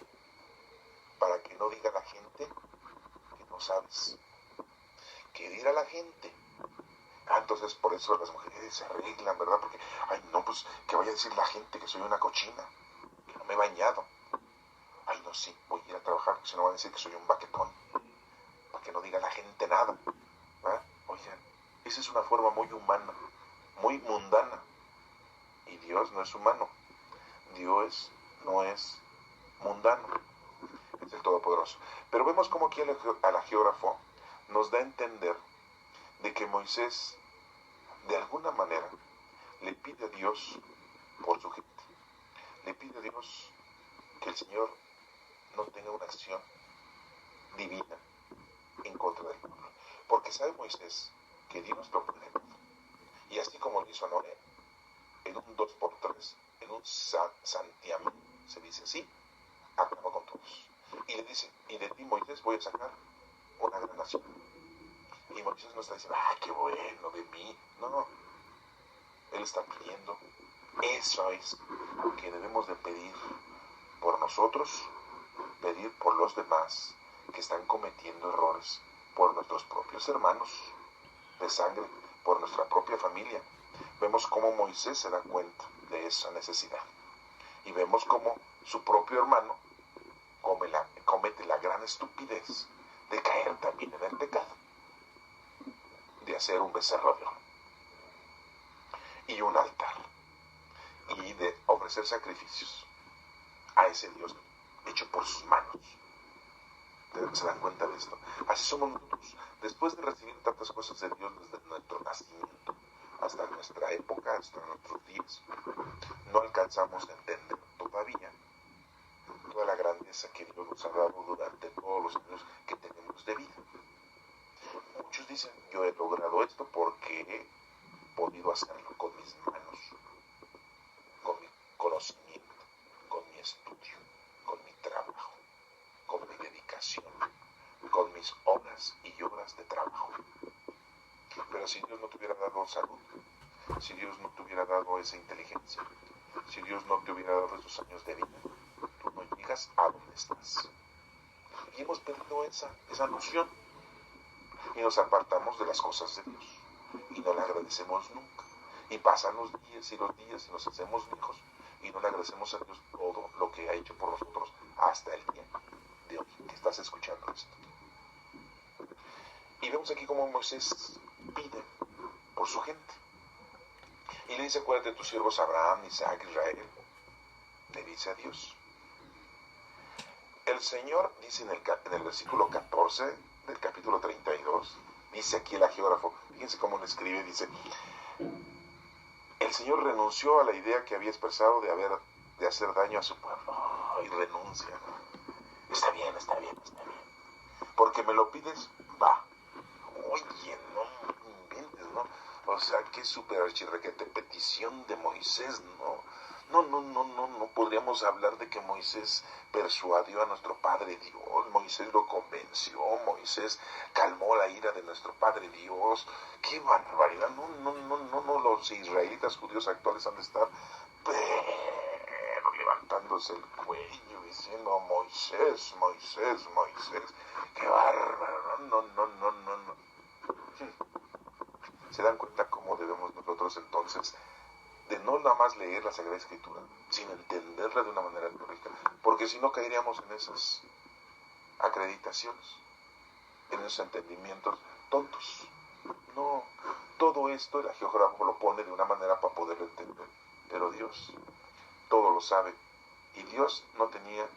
para que no diga la gente que no sabes. ¿Qué dirá la gente? Entonces por eso las mujeres se arreglan, ¿verdad? Porque, ay, no, pues, ¿qué vaya a decir la gente? Que soy una cochina, que no me he bañado. Ay, no, sí, voy a ir a trabajar, porque si no van a decir que soy un baquetón, para que no diga la gente nada. Oigan, esa es una forma muy humana, muy mundana. Y Dios no es humano, Dios no es mundano, es el Todopoderoso. Pero vemos como aquí a la geógrafo nos da a entender de que Moisés, de alguna manera, le pide a Dios por su gente. Le pide a Dios que el Señor no tenga una acción divina en contra del pueblo. Porque sabe Moisés que Dios lo puede ver. Y así como lo hizo a Noé, en un 2x3, en un santiamén, se dice así, acaba con todos. Y le dice, y de ti, Moisés, voy a sacar una gran nación. Y Moisés no está diciendo, qué bueno de mí. No, él está pidiendo. Eso es que debemos de pedir por nosotros, pedir por los demás que están cometiendo errores, por nuestros propios hermanos de sangre, por nuestra propia familia. Vemos cómo Moisés se da cuenta de esa necesidad. Y vemos cómo su propio hermano comete la gran estupidez de caer también en el pecado, de hacer un becerro de oro y un altar, y de ofrecer sacrificios a ese Dios hecho por sus manos. ¿Se dan cuenta de esto? Así somos nosotros. Después de recibir tantas cosas de Dios desde nuestro nacimiento hasta nuestra época, hasta nuestros días, no alcanzamos a entender todavía toda la grandeza que Dios nos ha dado durante todos los años que tenemos de vida. Muchos dicen, yo he logrado esto porque he podido hacerlo con mis manos, con mi conocimiento, con mi estudio, con mi trabajo, con mi dedicación, con mis horas y horas de trabajo. Pero si Dios no te hubiera dado salud, si Dios no te hubiera dado esa inteligencia, si Dios no te hubiera dado esos años de vida, tú no llegas a donde estás. Y hemos perdido esa noción y nos apartamos de las cosas de Dios y no le agradecemos nunca. Y pasan los días y nos hacemos viejos y no le agradecemos a Dios todo lo que ha hecho por nosotros hasta el día de hoy que estás escuchando esto. Y vemos aquí cómo Moisés pide por su gente. Y le dice, acuérdate de tus siervos Abraham, Isaac, Israel. Le dice a Dios. El Señor dice en el versículo 14 del capítulo 32, dice aquí el geógrafo, fíjense cómo le escribe, dice, el Señor renunció a la idea que había expresado de hacer daño a su pueblo. Y renuncia. Está bien. Porque me lo pides, va. Oye, no inventes, ¿no? O sea, qué súper archirrequete petición de Moisés, ¿no? No podríamos hablar de que Moisés persuadió a nuestro Padre Dios, Moisés lo convenció, Moisés calmó la ira de nuestro Padre Dios. ¡Qué barbaridad! No, los israelitas judíos actuales han de estar levantándose el cuello diciendo, Moisés, ¡qué bárbaro! No. ¿Se dan cuenta cómo debemos nosotros entonces de no nada más leer la Sagrada Escritura, sino entenderla de una manera correcta? Porque si no caeríamos en esas acreditaciones, en esos entendimientos tontos. No, todo esto el geógrafo lo pone de una manera para poderlo entender. Pero Dios todo lo sabe. Y Dios no tenía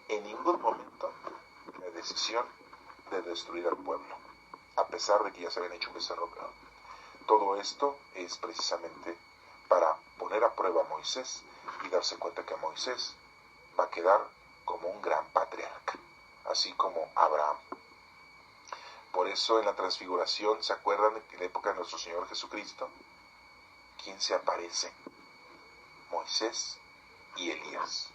en ningún momento la decisión de destruir al pueblo, a pesar de que ya se habían hecho un becerro. Todo esto es precisamente para poner a prueba a Moisés y darse cuenta que Moisés va a quedar como un gran patriarca, así como Abraham. Por eso en la transfiguración, ¿se acuerdan de la época de nuestro Señor Jesucristo? ¿Quién se aparece? Moisés y Elías.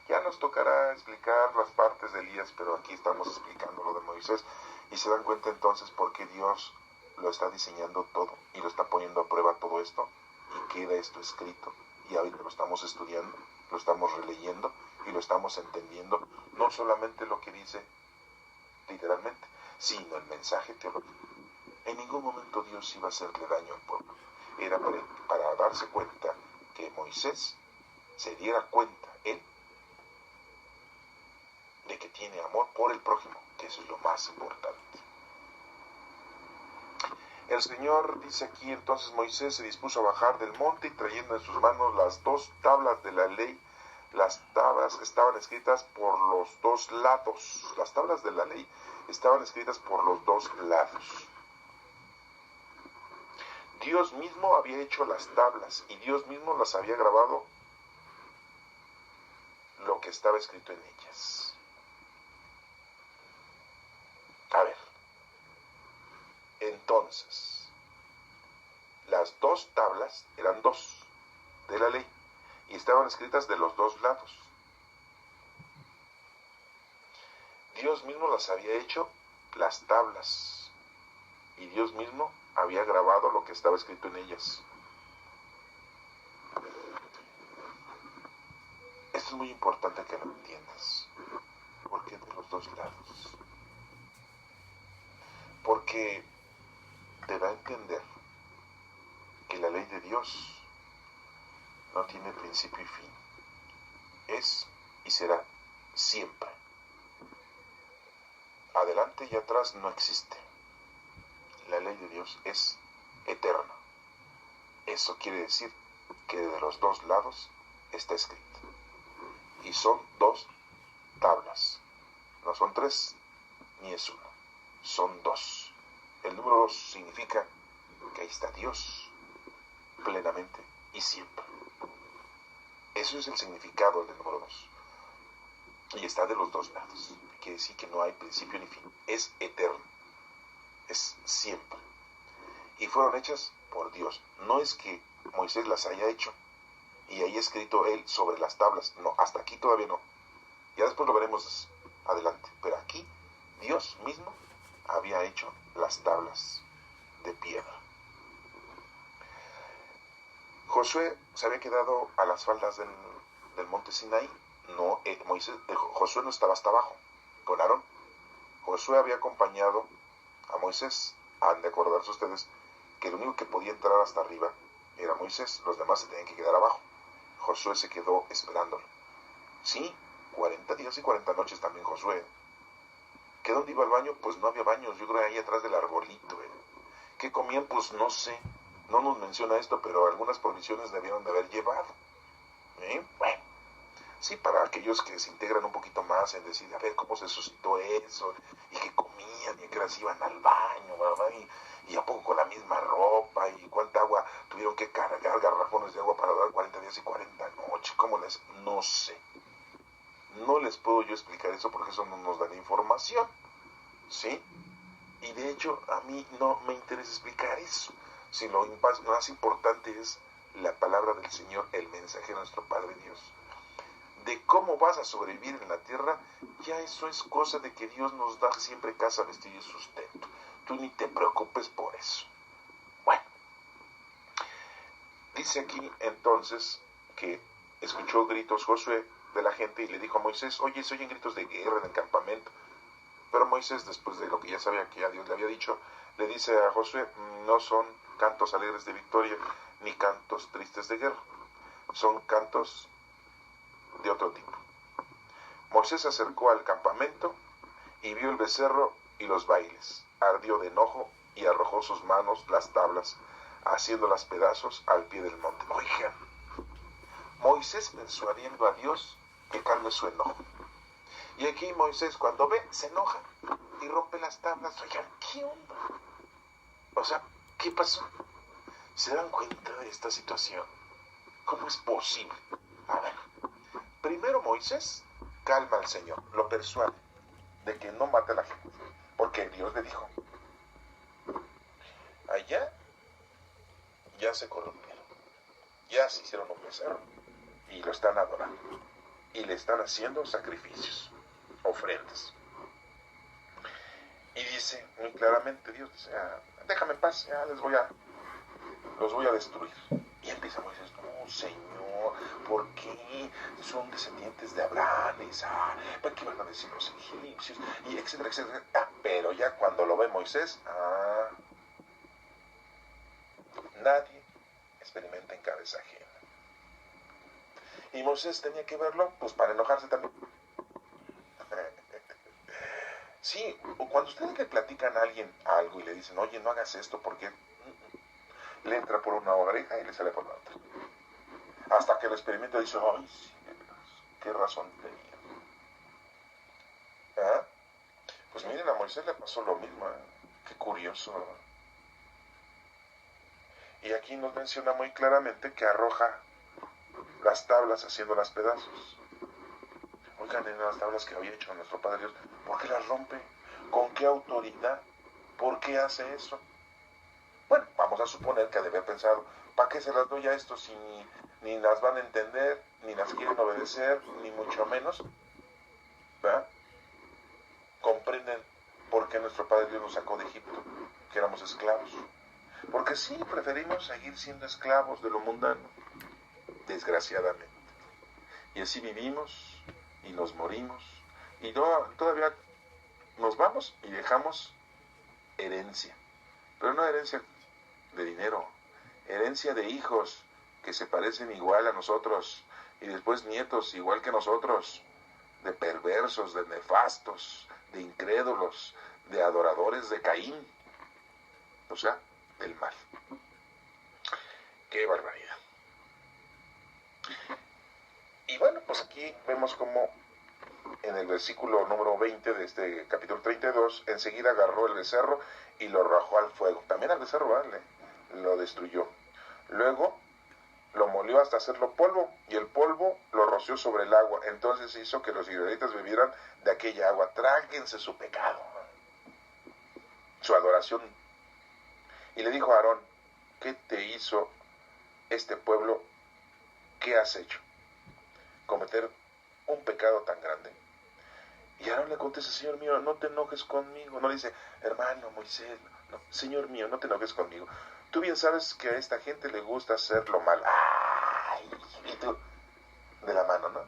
Ya nos tocará explicar las partes de Elías, pero aquí estamos explicando lo de Moisés y se dan cuenta entonces por qué Dios lo está diseñando todo y lo está poniendo a prueba todo esto y queda esto escrito y ahorita lo estamos estudiando, lo estamos releyendo y lo estamos entendiendo, no solamente lo que dice literalmente, sino el mensaje teológico. En ningún momento Dios iba a hacerle daño al pueblo. Era para darse cuenta que Moisés se diera cuenta, él, de que tiene amor por el prójimo, que eso es lo más importante. El Señor dice aquí, entonces Moisés se dispuso a bajar del monte y trayendo en sus manos las 2 tablas de la ley. Las tablas estaban escritas por los 2 lados. Las tablas de la ley estaban escritas por los 2 lados. Dios mismo había hecho las tablas y Dios mismo las había grabado lo que estaba escrito en ellas. A ver, entonces, las 2 tablas eran 2 de la ley y estaban escritas de los 2 lados. Dios mismo las había hecho las tablas y Dios mismo había grabado lo que estaba escrito en ellas. Esto es muy importante que lo entiendas. ¿Por qué de los 2 lados? Porque te da a entender que la ley de Dios no tiene principio y fin. Es y será siempre. Adelante y atrás no existe. La ley de Dios es eterna. Eso quiere decir que de los 2 lados está escrito. Y son 2 tablas. No son 3, ni es 1. Son 2. El número 2 significa que ahí está Dios, plenamente y siempre. Eso es el significado del número 2. Y está de los 2 lados. Quiere decir que no hay principio ni fin. Es eterno. Es siempre. Y fueron hechas por Dios. No es que Moisés las haya hecho y haya escrito él sobre las tablas. No, hasta aquí todavía no. Ya después lo veremos adelante. Pero aquí Dios mismo había hecho las tablas de piedra. Josué se había quedado a las faldas del monte Sinaí. No, Josué no estaba hasta abajo con Aarón. Josué había acompañado a Moisés. Han de acordarse ustedes que el único que podía entrar hasta arriba era Moisés. Los demás se tenían que quedar abajo. Josué se quedó esperándolo. Sí, 40 días y 40 noches también Josué. ¿Que dónde iba al baño? Pues no había baños, yo creo ahí atrás del arbolito. ¿Qué comían? Pues no sé. No nos menciona esto, pero algunas provisiones debieron de haber llevado. Bueno, sí, para aquellos que se integran un poquito más en decir, a ver cómo se suscitó eso, y qué comían, y a qué horas iban al baño, ¿verdad? Y a poco con la misma ropa, y cuánta agua tuvieron que cargar, garrafones de agua para dar 40 días y 40 noches, ¿cómo les? No sé. No les puedo yo explicar eso porque eso no nos da la información, ¿sí? Y de hecho a mí no me interesa explicar eso, si lo más importante es la palabra del Señor, el mensaje de nuestro Padre Dios. De cómo vas a sobrevivir en la tierra, ya eso es cosa de que Dios nos da siempre casa, vestido y sustento. Tú ni te preocupes por eso. Bueno, dice aquí entonces que escuchó gritos Josué de la gente y le dijo a Moisés, oye, se oyen gritos de guerra en el campamento. Pero Moisés, después de lo que ya sabía que a Dios le había dicho, le dice a Josué, no son cantos alegres de victoria ni cantos tristes de guerra, son cantos de otro tipo. Moisés se acercó al campamento y vio el becerro y los bailes, ardió de enojo y arrojó sus manos las tablas, haciéndolas pedazos al pie del monte. Oigan, Moisés persuadiendo a Dios que calme su enojo. Y aquí Moisés, cuando ve, se enoja y rompe las tablas. Oigan, ¿qué onda? O sea, ¿qué pasó? ¿Se dan cuenta de esta situación? ¿Cómo es posible? A ver, primero Moisés calma al Señor, lo persuade de que no mate a la gente, porque Dios le dijo, allá ya se corrompieron, ya se hicieron un becerro y lo están adorando y le están haciendo sacrificios, ofrendas. Y dice muy claramente Dios, dice, déjame en paz, ya los voy a destruir. Y empieza Moisés, no, Señor, ¿por qué son descendientes de Abraham, Isaac? ¿Para qué van a decir los egipcios? Y etcétera, etcétera. Pero ya cuando lo ve Moisés, nadie experimenta en cabeza ajena. Y Moisés tenía que verlo, pues para enojarse también. Sí, cuando ustedes le platican a alguien algo y le dicen, oye, no hagas esto porque le entra por una oreja y le sale por la otra. Hasta que el experimento dice, ay, sí, qué razón tenía. Pues miren, a Moisés le pasó lo mismo, qué curioso. Y aquí nos menciona muy claramente que arroja las tablas haciéndolas pedazos. Oigan, en las tablas que había hecho nuestro Padre Dios, ¿por qué las rompe? ¿Con qué autoridad? ¿Por qué hace eso? Bueno, vamos a suponer que ha de haber pensado, ¿para qué se las doy a esto si ni las van a entender, ni las quieren obedecer, ni mucho menos? ¿Verdad? ¿Comprenden por qué nuestro Padre Dios nos sacó de Egipto? Que éramos esclavos. Porque sí, preferimos seguir siendo esclavos de lo mundano, desgraciadamente. Y así vivimos, y nos morimos, y todavía nos vamos y dejamos herencia. Pero no herencia de dinero, herencia de hijos que se parecen igual a nosotros, y después nietos igual que nosotros, de perversos, de nefastos, de incrédulos, de adoradores de Caín, o sea, del mal. ¡Qué barbaridad! Y bueno, pues aquí vemos como en el versículo número 20 de este capítulo 32, enseguida agarró el becerro y lo arrojó al fuego. También al becerro, ¿vale? Lo destruyó. Luego lo molió hasta hacerlo polvo, y el polvo lo roció sobre el agua. Entonces hizo que los israelitas bebieran de aquella agua. Tráguense su pecado, su adoración. Y le dijo a Aarón, ¿qué te hizo este pueblo? ¿Qué has hecho? Cometer un pecado tan grande. Y Aarón le contesta, Señor mío, no te enojes conmigo. No le dice, hermano Moisés, no, Señor mío, no te enojes conmigo. Tú bien sabes que a esta gente le gusta hacer lo mal. ¡Ay! Y tú, de la mano, ¿no?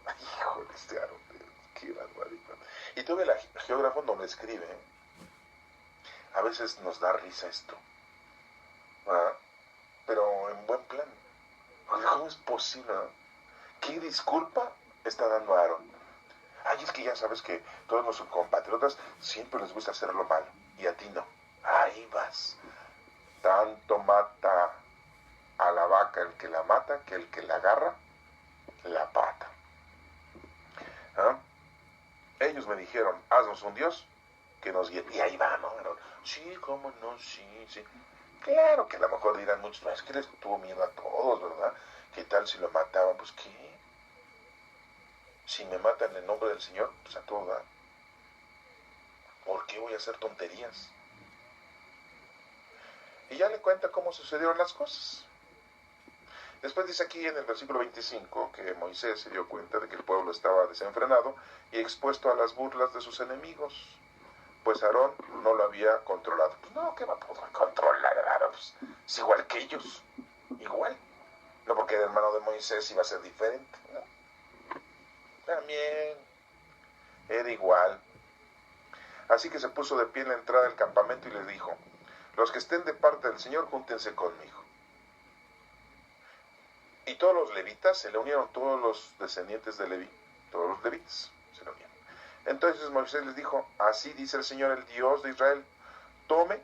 Ay, hijo de este Aarón, qué barbaridad. Y tú ves el geógrafo donde escribe, a veces nos da risa esto, ¿verdad? Pero en buen plan. ¿Cómo es posible? ¿Qué disculpa está dando Aarón? Ay, es que ya sabes que todos nuestros compatriotas siempre les gusta hacer lo malo, y a ti no. Ahí vas. Tanto mata a la vaca el que la mata, que el que la agarra, la pata. Ellos me dijeron, haznos un Dios que nos guíe. Y ahí va, ¿no? Sí, cómo no, sí, sí. Claro que a lo mejor dirán muchos, es que les tuvo miedo a todos, ¿verdad? ¿Qué tal si lo mataban? Pues, ¿qué? Si me matan en nombre del Señor, pues a todo da. ¿Por qué voy a hacer tonterías? Y ya le cuenta cómo sucedieron las cosas. Después dice aquí en el versículo 25 que Moisés se dio cuenta de que el pueblo estaba desenfrenado y expuesto a las burlas de sus enemigos, pues Aarón no lo había controlado. Pues no, ¿qué va a poder controlar a Aarón? Pues es igual que ellos, igual. No porque el hermano de Moisés iba a ser diferente, ¿no? También era igual. Así que se puso de pie en la entrada del campamento y les dijo, los que estén de parte del Señor, júntense conmigo. Y todos los levitas se le unieron, todos los descendientes de Leví, todos los levitas se le unieron. Entonces Moisés les dijo, así dice el Señor, el Dios de Israel, tome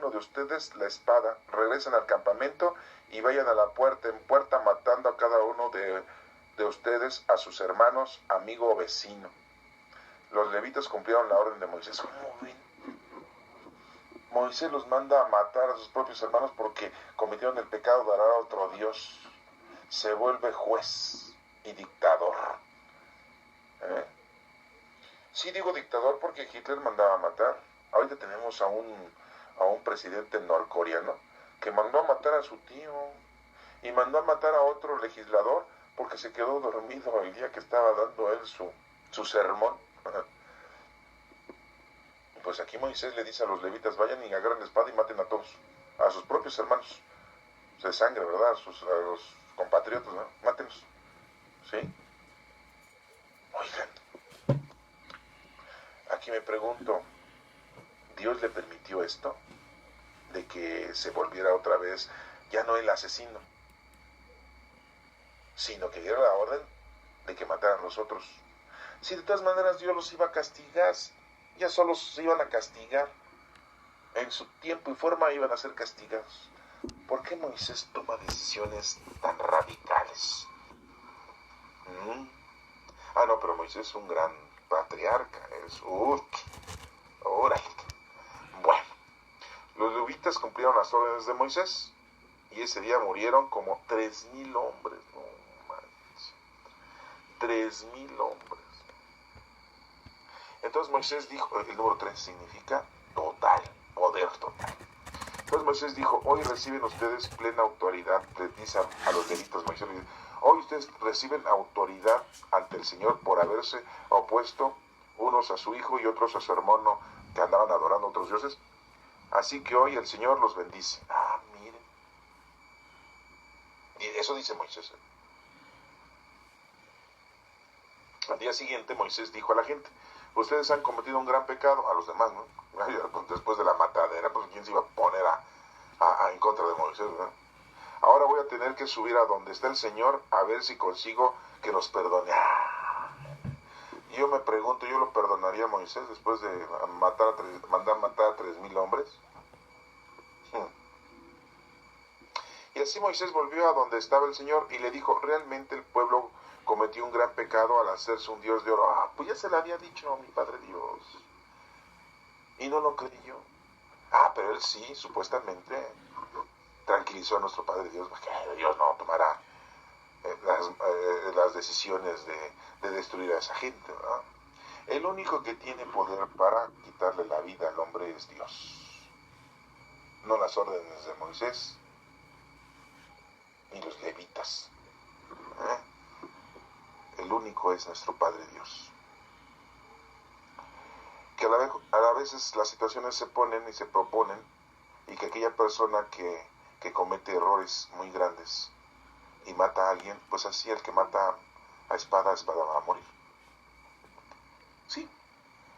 uno de ustedes la espada, regresen al campamento y vayan a la puerta en puerta matando a cada uno de ustedes a sus hermanos, amigo o vecino. Los levitas cumplieron la orden de Moisés. ¿Cómo ven? Moisés los manda a matar a sus propios hermanos porque cometieron el pecado de adorar a otro Dios. Se vuelve juez y dictador. Sí digo dictador porque Hitler mandaba a matar. Ahorita tenemos a un presidente norcoreano que mandó a matar a su tío y mandó a matar a otro legislador porque se quedó dormido el día que estaba dando él su sermón. Pues aquí Moisés le dice a los levitas, vayan y agarren la espada y maten a todos, a sus propios hermanos de sangre, ¿verdad? A los compatriotas, ¿no? Mátenlos. ¿Sí? Oigan, aquí me pregunto, ¿Dios le permitió esto? De que se volviera otra vez, ya no el asesino, sino que diera la orden de que mataran a los otros. Si de todas maneras Dios los iba a castigar, ya solo se iban a castigar. En su tiempo y forma iban a ser castigados. ¿Por qué Moisés toma decisiones tan radicales? No, pero Moisés es un gran patriarca. Órale. Bueno, los levitas cumplieron las órdenes de Moisés y ese día murieron como 3,000 hombres. No manches. 3,000 hombres. Entonces Moisés dijo, el número 3 significa total, poder total. Entonces Moisés dijo, hoy reciben ustedes plena autoridad, les dice a los levitas, Moisés les dice, hoy ustedes reciben autoridad ante el Señor por haberse opuesto unos a su hijo y otros a su hermano que andaban adorando a otros dioses. Así que hoy el Señor los bendice. Miren. Y eso dice Moisés. Al día siguiente Moisés dijo a la gente, ustedes han cometido un gran pecado, a los demás, ¿no? Después de la matadera, pues quién se iba a poner en contra de Moisés, ¿no? Ahora voy a tener que subir a donde está el Señor a ver si consigo que nos perdone. Y yo me pregunto, ¿yo lo perdonaría a Moisés después de mandar matar a 3,000 hombres? Y así Moisés volvió a donde estaba el Señor y le dijo, realmente el pueblo cometió un gran pecado al hacerse un Dios de oro. Pues ya se lo había dicho a mi Padre Dios. Y no lo creyó. Pero él sí, supuestamente, tranquilizó a nuestro Padre Dios, que Dios no tomará las decisiones de destruir a esa gente, ¿verdad? El único que tiene poder para quitarle la vida al hombre es Dios. No las órdenes de Moisés, ni los levitas. El único es nuestro Padre Dios. Que a veces las situaciones se ponen y se proponen y que aquella persona que comete errores muy grandes y mata a alguien, pues así el que mata a espada va a morir. Sí,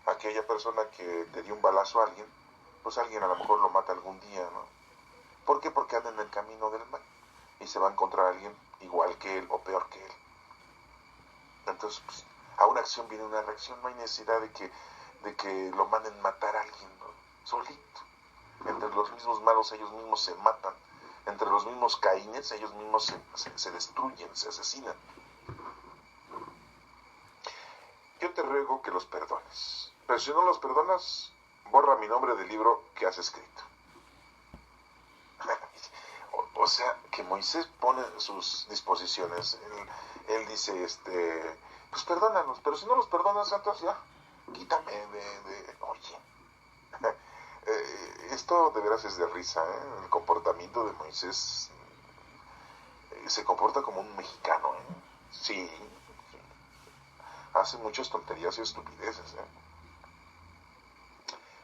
aquella persona que le dio un balazo a alguien, pues alguien a lo mejor lo mata algún día, ¿no? ¿Por qué? Porque anda en el camino del mal y se va a encontrar a alguien igual que él o peor que él. Entonces, pues, a una acción viene una reacción, no hay necesidad de que lo manden matar a alguien, ¿no? Solito. Entre los mismos malos ellos mismos se matan, entre los mismos caínes ellos mismos se destruyen, se asesinan. Yo te ruego que los perdones, pero si no los perdonas, borra mi nombre del libro que has escrito. O sea, que Moisés pone sus disposiciones. Él dice, pues perdónanos, pero si no los perdonas, entonces ya, quítame oye. Esto de veras es de risa, ¿eh? El comportamiento de Moisés se comporta como un mexicano, ¿eh? Sí, hace muchas tonterías y estupideces, ¿eh?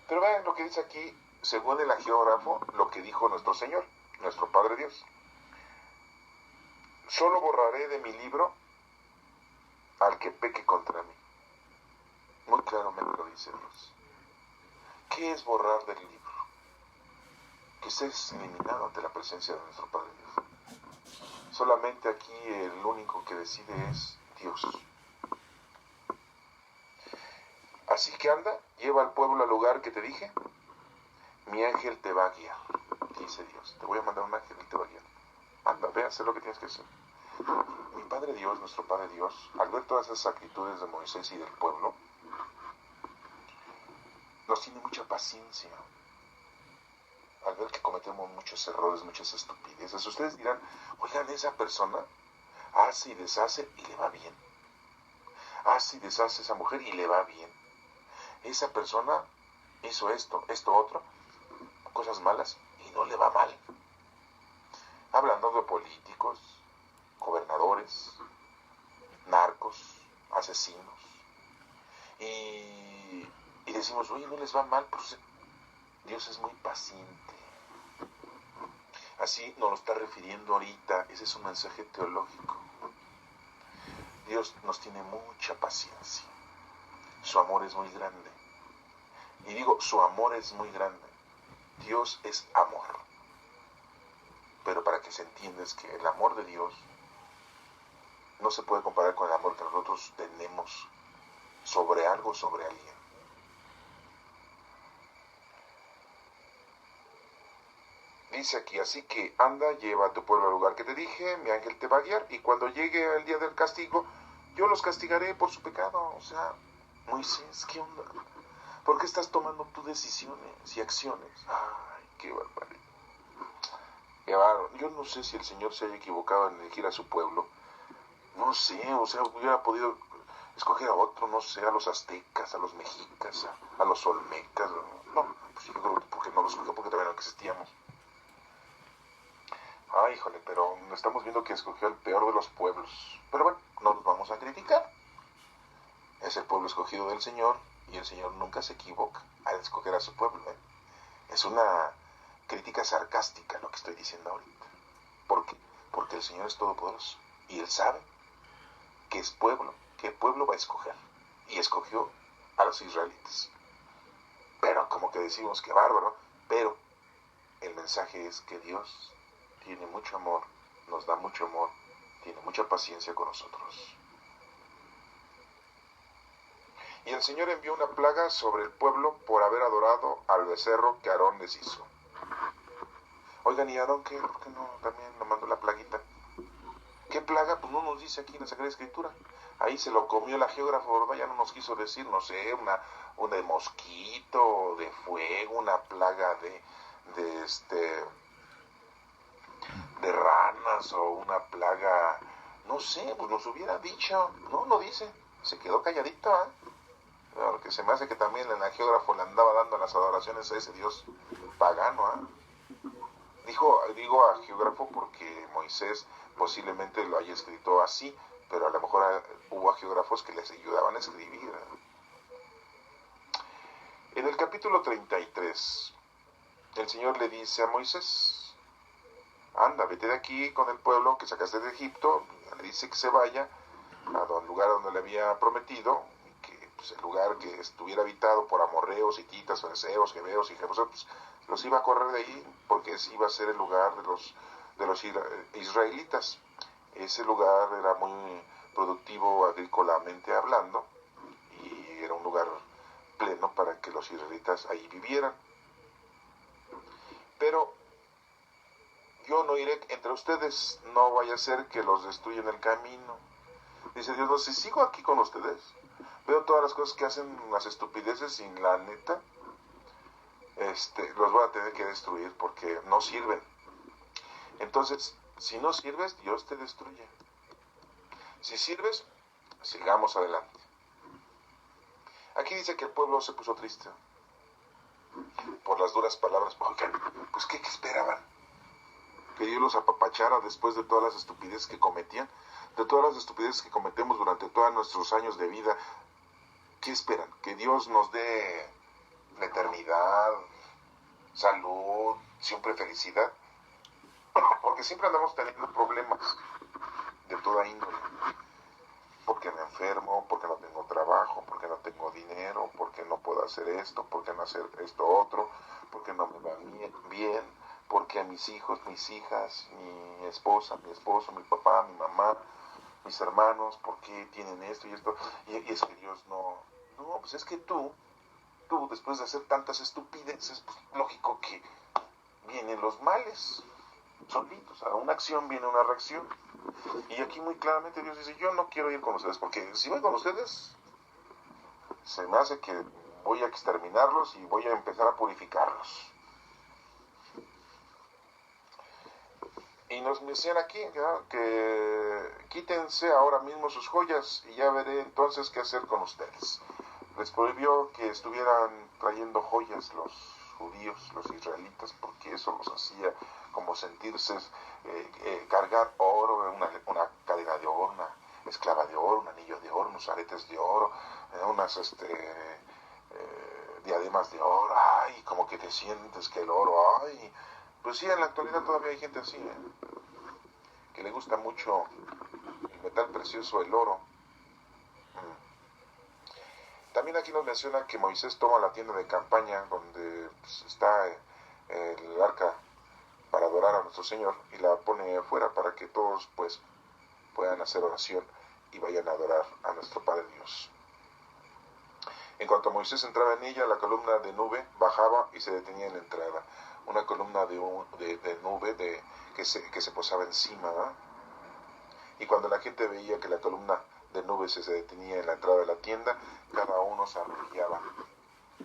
Pero vean lo que dice aquí, según el agiógrafo, lo que dijo nuestro Señor, nuestro Padre Dios. Solo borraré de mi libro al que peque contra mí. Muy claramente lo dice Dios. ¿Qué es borrar del libro? Que seas eliminado ante la presencia de nuestro Padre Dios. Solamente aquí el único que decide es Dios. Así que anda, lleva al pueblo al lugar que te dije. mi ángel te va a guiar, dice Dios. Te voy a mandar un ángel y te va a guiar. Anda, ve a hacer lo que tienes que hacer. Mi Padre Dios, nuestro Padre Dios, al ver todas esas actitudes de Moisés y del pueblo, nos tiene mucha paciencia. Al ver que cometemos muchos errores, muchas estupideces, ustedes dirán, oigan, esa persona hace y deshace y le va bien. Hace y deshace esa mujer y le va bien. Esa persona hizo esto, esto otro, cosas malas y no le va mal. Hablando de políticos, gobernadores, narcos, asesinos. Y decimos, oye, no les va mal, pues Dios es muy paciente. Así nos lo está refiriendo ahorita, ese es un mensaje teológico. Dios nos tiene mucha paciencia. Su amor es muy grande. Y digo, su amor es muy grande. Dios es amor. Pero para que se entienda es que el amor de Dios no se puede comparar con el amor que nosotros tenemos sobre algo, sobre alguien. Dice aquí, así que anda, lleva a tu pueblo al lugar que te dije, mi ángel te va a guiar, y cuando llegue el día del castigo, yo los castigaré por su pecado. O sea, Moisés, ¿qué onda? ¿Por qué estás tomando tus decisiones y acciones? Ay, qué barbaridad. Qué bárbaro. Yo no sé si el Señor se haya equivocado en elegir a su pueblo. No sé, o sea, hubiera podido escoger a otro, no sé, a los aztecas, a los mexicas, a los olmecas. No, pues yo creo que porque no los escogió, porque todavía no existíamos. Ay, híjole, pero estamos viendo que escogió el peor de los pueblos. Pero bueno, no los vamos a criticar. Es el pueblo escogido del Señor y el Señor nunca se equivoca al escoger a su pueblo. Es una crítica sarcástica lo que estoy diciendo ahorita. ¿Por qué? Porque el Señor es todopoderoso y Él sabe qué pueblo va a escoger. Y escogió a los israelitas. Pero como que decimos que bárbaro, pero el mensaje es que Dios tiene mucho amor, nos da mucho amor, tiene mucha paciencia con nosotros. Y el Señor envió una plaga sobre el pueblo por haber adorado al becerro que Aarón les hizo. Oigan, ¿y Aarón qué? ¿Por qué no también nos mandó la plaguita? ¿Qué plaga? Pues no nos dice aquí en la Sagrada Escritura. Ahí se lo comió la geógrafa, ¿verdad? Ya no nos quiso decir, no sé, una de mosquito, de fuego, una plaga de ranas o una plaga, no sé, pues nos hubiera dicho. No dice, se quedó calladito, ¿eh? Porque se me hace que también el geógrafo le andaba dando las adoraciones a ese dios pagano, ¿eh? Digo a geógrafo porque Moisés posiblemente lo haya escrito así, pero a lo mejor hubo geógrafos que les ayudaban a escribir. En el capítulo 33, el Señor le dice a Moisés, anda, vete de aquí con el pueblo que sacaste de Egipto, le dice que se vaya al lugar donde le había prometido, que pues, el lugar que estuviera habitado por amorreos, hititas, fariseos, jebeos y jebuseos, pues, los iba a correr de ahí porque ese iba a ser el lugar de los israelitas. Ese lugar era muy productivo agrícolamente hablando y era un lugar pleno para que los israelitas ahí vivieran. Pero yo no iré entre ustedes, no vaya a ser que los destruyan el camino. Dice Dios, no, si sigo aquí con ustedes, veo todas las cosas que hacen, las estupideces, y la neta, los voy a tener que destruir porque no sirven. Entonces, si no sirves, Dios te destruye. Si sirves, sigamos adelante. Aquí dice que el pueblo se puso triste por las duras palabras. Oigan, pues ¿qué esperaban? Que Dios los apapachara después de todas las estupideces que cometían, de todas las estupideces que cometemos durante todos nuestros años de vida. ¿Qué esperan? Que Dios nos dé la eternidad, salud, siempre felicidad. Porque siempre andamos teniendo problemas de toda índole. Porque me enfermo, porque no tengo trabajo, porque no tengo dinero, porque no puedo hacer esto, porque no hacer esto otro, porque no me va bien, porque a mis hijos, mis hijas, mi esposa, mi esposo, mi papá, mi mamá, mis hermanos, ¿por qué tienen esto y esto? Y es que Dios no, pues es que tú tú, después de hacer tantas estupideces, pues lógico que vienen los males solitos. A una acción viene una reacción. Y aquí muy claramente Dios dice, yo no quiero ir con ustedes, porque si voy con ustedes, se me hace que voy a exterminarlos y voy a empezar a purificarlos. Y nos decían aquí, ¿no?, que quítense ahora mismo sus joyas y ya veré entonces qué hacer con ustedes. Les prohibió que estuvieran trayendo joyas los judíos, los israelitas, porque eso los hacía como sentirse, cargar oro, una cadena de oro, una esclava de oro, un anillo de oro, unos aretes de oro, unas diademas de oro, ay, como que te sientes que el oro, ay. Pues sí, en la actualidad todavía hay gente así, que le gusta mucho el metal precioso, el oro. También aquí nos menciona que Moisés toma la tienda de campaña donde pues, está el arca para adorar a nuestro Señor y la pone afuera para que todos pues puedan hacer oración y vayan a adorar a nuestro Padre Dios. En cuanto Moisés entraba en ella, la columna de nube bajaba y se detenía en la entrada. Una columna de nube que se posaba encima, ¿no? Y cuando la gente veía que la columna de nube se detenía en la entrada de la tienda, cada uno se arrodillaba.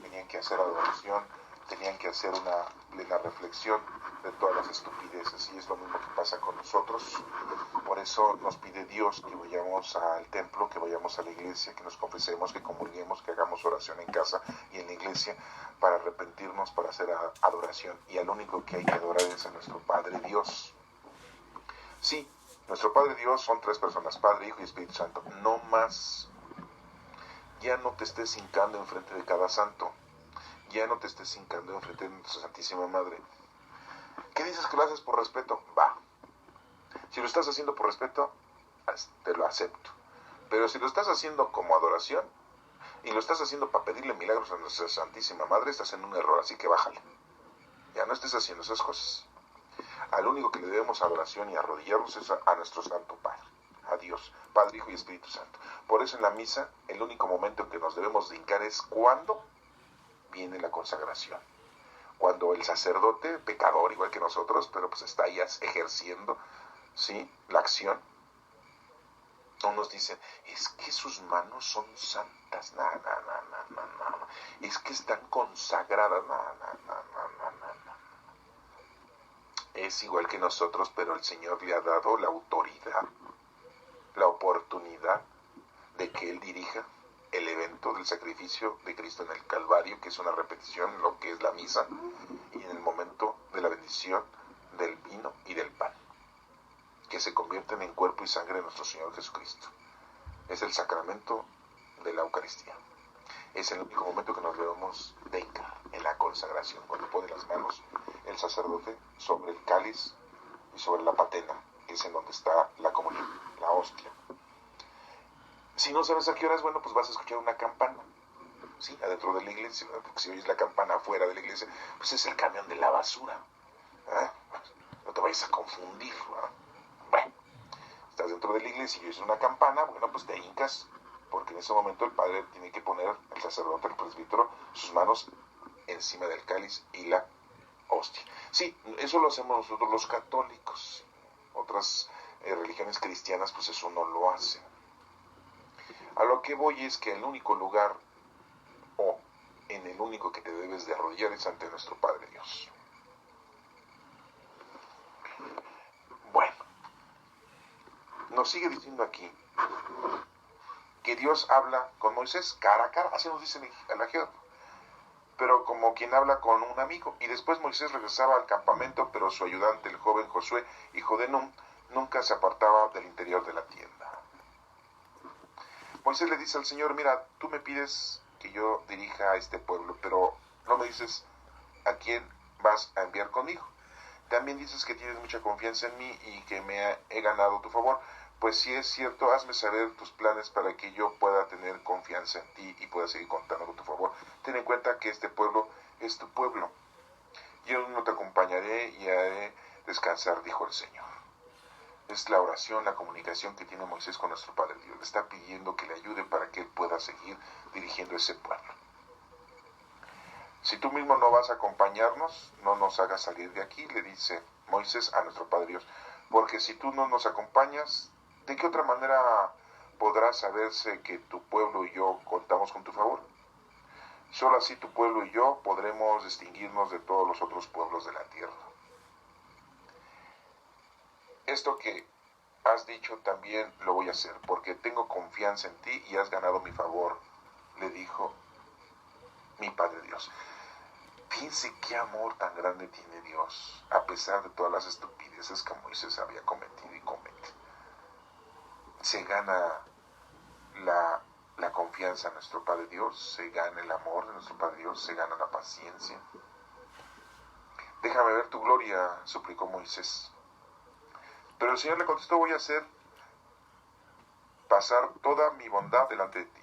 Tenían que hacer adoración, tenían que hacer una plena reflexión de todas las estupideces, y es lo mismo que pasa con nosotros. Por eso nos pide Dios que vayamos al templo, que vayamos a la iglesia, que nos confesemos, que comulguemos, que hagamos oración en casa y en la iglesia para arrepentirnos, para hacer adoración. Y al único que hay que adorar es a nuestro Padre Dios. Sí, nuestro Padre Dios son tres personas, Padre, Hijo y Espíritu Santo, no más. Ya no te estés hincando enfrente de cada santo, ya no te estés hincando enfrente de nuestra Santísima Madre. ¿Qué dices que lo haces por respeto? Va. Si lo estás haciendo por respeto, te lo acepto. Pero si lo estás haciendo como adoración y lo estás haciendo para pedirle milagros a nuestra Santísima Madre, estás en un error, así que bájale. Ya no estés haciendo esas cosas. Al único que le debemos adoración y arrodillarnos es a nuestro Santo Padre, a Dios, Padre, Hijo y Espíritu Santo. Por eso en la misa, el único momento en que nos debemos de hincar es cuando viene la consagración. Cuando el sacerdote, pecador igual que nosotros, pero pues está ahí ejerciendo, ¿sí?, la acción. Unos dicen, es que sus manos son santas, es que están consagradas, Es igual que nosotros, pero el Señor le ha dado la autoridad, la oportunidad de que Él dirija el evento del sacrificio de Cristo en el Calvario, que es una repetición, lo que es la misa, y en el momento de la bendición del vino y del pan, que se convierten en cuerpo y sangre de nuestro Señor Jesucristo. Es el sacramento de la Eucaristía. Es el único momento que nos debemos de hincar en la consagración, cuando pone las manos el sacerdote sobre el cáliz y sobre la patena, que es en donde está la comunión, la hostia. Si no sabes a qué hora es, bueno, pues vas a escuchar una campana, ¿sí?, adentro de la iglesia, porque si oyes la campana afuera de la iglesia, pues es el camión de la basura, ¿eh? No te vayas a confundir, ¿eh? Bueno, estás dentro de la iglesia y oyes una campana, bueno, pues te hincas, porque en ese momento el padre tiene que poner, el sacerdote, el presbítero, sus manos encima del cáliz y la hostia. Sí, eso lo hacemos nosotros los católicos. Otras religiones cristianas, pues eso no lo hacen. A lo que voy es que el único lugar, o en el único que te debes de arrodillar, es ante nuestro Padre Dios. Bueno, nos sigue diciendo aquí que Dios habla con Moisés cara a cara, así nos dice el Ageo, pero como quien habla con un amigo. Y después Moisés regresaba al campamento, pero su ayudante, el joven Josué, hijo de Nun, nunca se apartaba del interior de la tienda. Moisés le dice al Señor, mira, tú me pides que yo dirija a este pueblo, pero no me dices a quién vas a enviar conmigo. También dices que tienes mucha confianza en mí y que me he ganado tu favor. Pues si es cierto, hazme saber tus planes para que yo pueda tener confianza en ti y pueda seguir contando con tu favor. Ten en cuenta que este pueblo es tu pueblo. Yo no te acompañaré y haré descansar, dijo el Señor. Es la oración, la comunicación que tiene Moisés con nuestro Padre Dios. Le está pidiendo que le ayude para que él pueda seguir dirigiendo ese pueblo. Si tú mismo no vas a acompañarnos, no nos hagas salir de aquí, le dice Moisés a nuestro Padre Dios. Porque si tú no nos acompañas, ¿de qué otra manera podrá saberse que tu pueblo y yo contamos con tu favor? Solo así tu pueblo y yo podremos distinguirnos de todos los otros pueblos de la tierra. Esto que has dicho también lo voy a hacer, porque tengo confianza en ti y has ganado mi favor, le dijo mi Padre Dios. Fíjense qué amor tan grande tiene Dios, a pesar de todas las estupideces que Moisés había cometido y comete. Se gana la confianza en nuestro Padre Dios, se gana el amor de nuestro Padre Dios, se gana la paciencia. Déjame ver tu gloria, suplicó Moisés. Pero el Señor le contestó, voy a hacer pasar toda mi bondad delante de ti,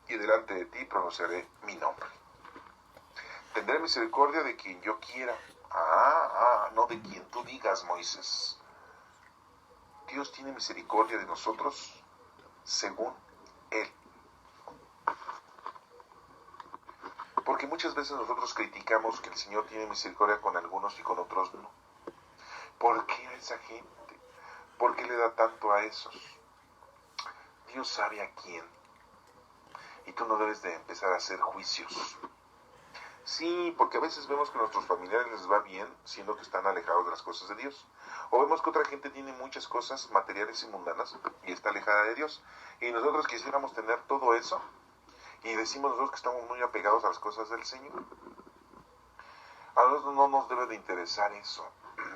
y delante de ti pronunciaré mi nombre. Tendré misericordia de quien yo quiera. No de quien tú digas, Moisés. Dios tiene misericordia de nosotros según Él. Porque muchas veces nosotros criticamos que el Señor tiene misericordia con algunos y con otros no. ¿Por qué a esa gente? ¿Por qué le da tanto a esos? Dios sabe a quién. Y tú no debes de empezar a hacer juicios. Sí, porque a veces vemos que a nuestros familiares les va bien, siendo que están alejados de las cosas de Dios. O vemos que otra gente tiene muchas cosas materiales y mundanas y está alejada de Dios. Y nosotros quisiéramos tener todo eso y decimos nosotros que estamos muy apegados a las cosas del Señor. A nosotros no nos debe de interesar eso.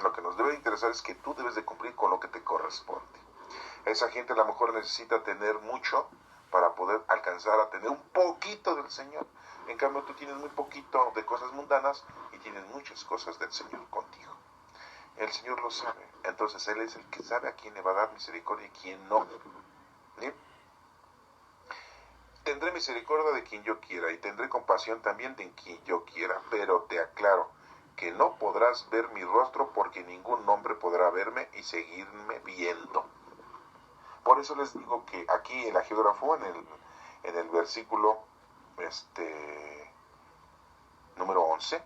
Lo que nos debe de interesar es que tú debes de cumplir con lo que te corresponde. Esa gente a lo mejor necesita tener mucho para poder alcanzar a tener un poquito del Señor. En cambio tú tienes muy poquito de cosas mundanas y tienes muchas cosas del Señor contigo. El Señor lo sabe. Entonces Él es el que sabe a quién le va a dar misericordia y quién no. ¿Sí? Tendré misericordia de quien yo quiera y tendré compasión también de quien yo quiera. Pero te aclaro que no podrás ver mi rostro porque ningún hombre podrá verme y seguirme viendo. Por eso les digo que aquí el agiógrafo en el versículo número 11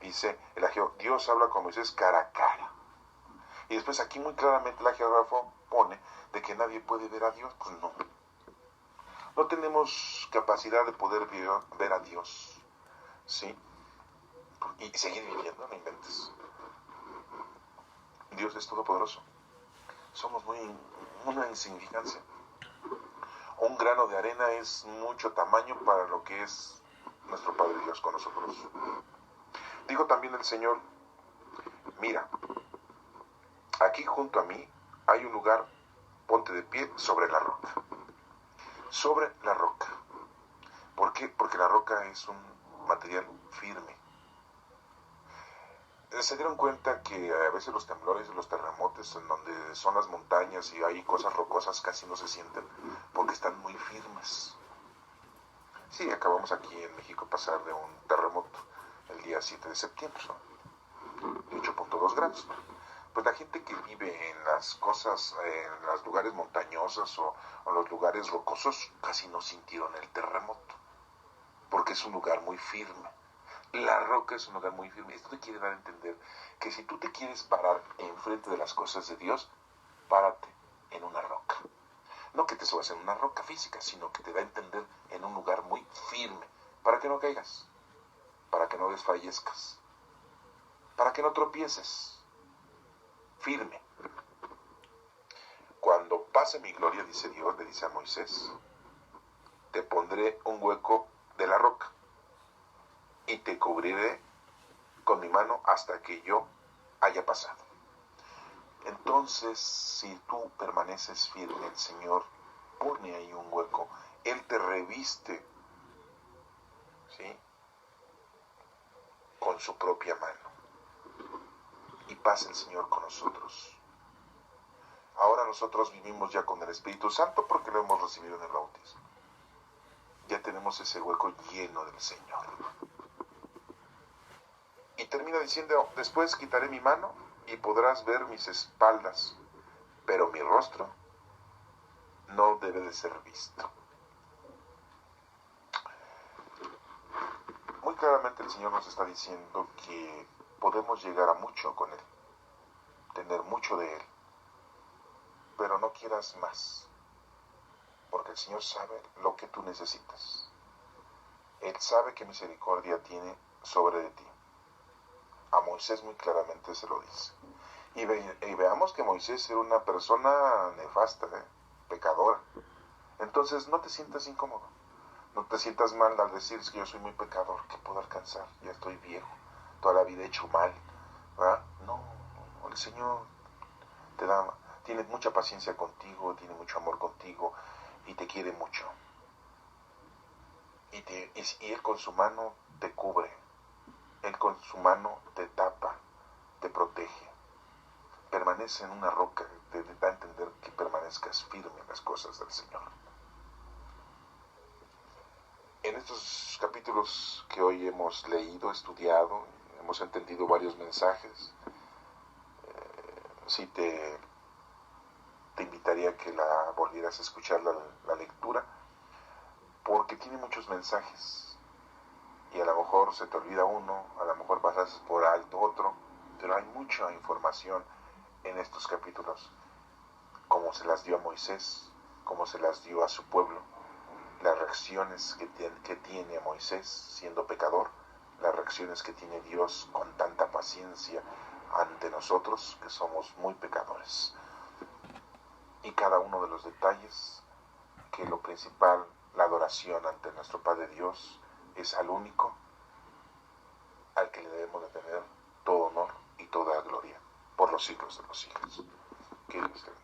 dice, Dios habla con Moisés cara a cara. Y después aquí muy claramente el agiógrafo pone de que nadie puede ver a Dios. Pues no. No tenemos capacidad de poder ver a Dios. ¿Sí? Y seguir viviendo, no inventes. Dios es todopoderoso. Somos una insignificancia. Un grano de arena es mucho tamaño para lo que es nuestro Padre Dios con nosotros. Dijo también el Señor, mira, aquí junto a mí hay un lugar, ponte de pie sobre la roca. Sobre la roca. ¿Por qué? Porque la roca es un material firme. Se dieron cuenta que a veces los temblores y los terremotos en donde son las montañas y hay cosas rocosas casi no se sienten porque están muy firmes. Sí, acabamos aquí en México pasar de un terremoto el día 7 de septiembre, ¿no? De 8.2 grados. Pues la gente que vive en las cosas, en los lugares montañosos o los lugares rocosos casi no sintieron el terremoto porque es un lugar muy firme. La roca es un lugar muy firme. Esto te quiere dar a entender que si tú te quieres parar enfrente de las cosas de Dios, párate en una roca. No que te subas en una roca física, sino que te da a entender en un lugar muy firme, para que no caigas, para que no desfallezcas, para que no tropieces. Firme. Cuando pase mi gloria, dice Dios, le dice a Moisés, te pondré un hueco de la roca y te cubriré con mi mano hasta que yo haya pasado. Entonces, si tú permaneces firme, el Señor pone ahí un hueco. Él te reviste, ¿sí?, con su propia mano. Y pasa el Señor con nosotros. Ahora nosotros vivimos ya con el Espíritu Santo porque lo hemos recibido en el bautismo. Ya tenemos ese hueco lleno del Señor. Y termina diciendo, después quitaré mi mano y podrás ver mis espaldas, pero mi rostro no debe de ser visto. Muy muy claramente el Señor nos está diciendo que podemos llegar a mucho con Él, tener mucho de Él, pero no quieras más, porque el Señor sabe lo que tú necesitas. Él sabe qué misericordia tiene sobre de ti. A Moisés muy claramente se lo dice. Y veamos que Moisés era una persona nefasta, pecadora. Entonces no te sientas incómodo, no te sientas mal al decir que yo soy muy pecador, ¿qué puedo alcanzar? Ya estoy viejo, toda la vida he hecho mal, ¿verdad? No, el Señor tiene mucha paciencia contigo, tiene mucho amor contigo y te quiere mucho. Y Él con su mano te cubre, Él con su mano te tapa, te protege. Permanece en una roca, te da a entender que permanezcas firme en las cosas del Señor. En estos capítulos que hoy hemos leído, estudiado, hemos entendido varios mensajes. Sí te invitaría a que la volvieras a escuchar la lectura, porque tiene muchos mensajes. Y a lo mejor se te olvida uno, a lo mejor pasas por alto otro, pero hay mucha información en estos capítulos, como se las dio a Moisés, como se las dio a su pueblo, las reacciones que tiene a Moisés siendo pecador, las reacciones que tiene Dios con tanta paciencia ante nosotros que somos muy pecadores. Y cada uno de los detalles, que lo principal, la adoración ante nuestro Padre Dios, es al único al que le debemos de tener todo honor y toda gloria por los siglos de los siglos. Que Dios te bendiga.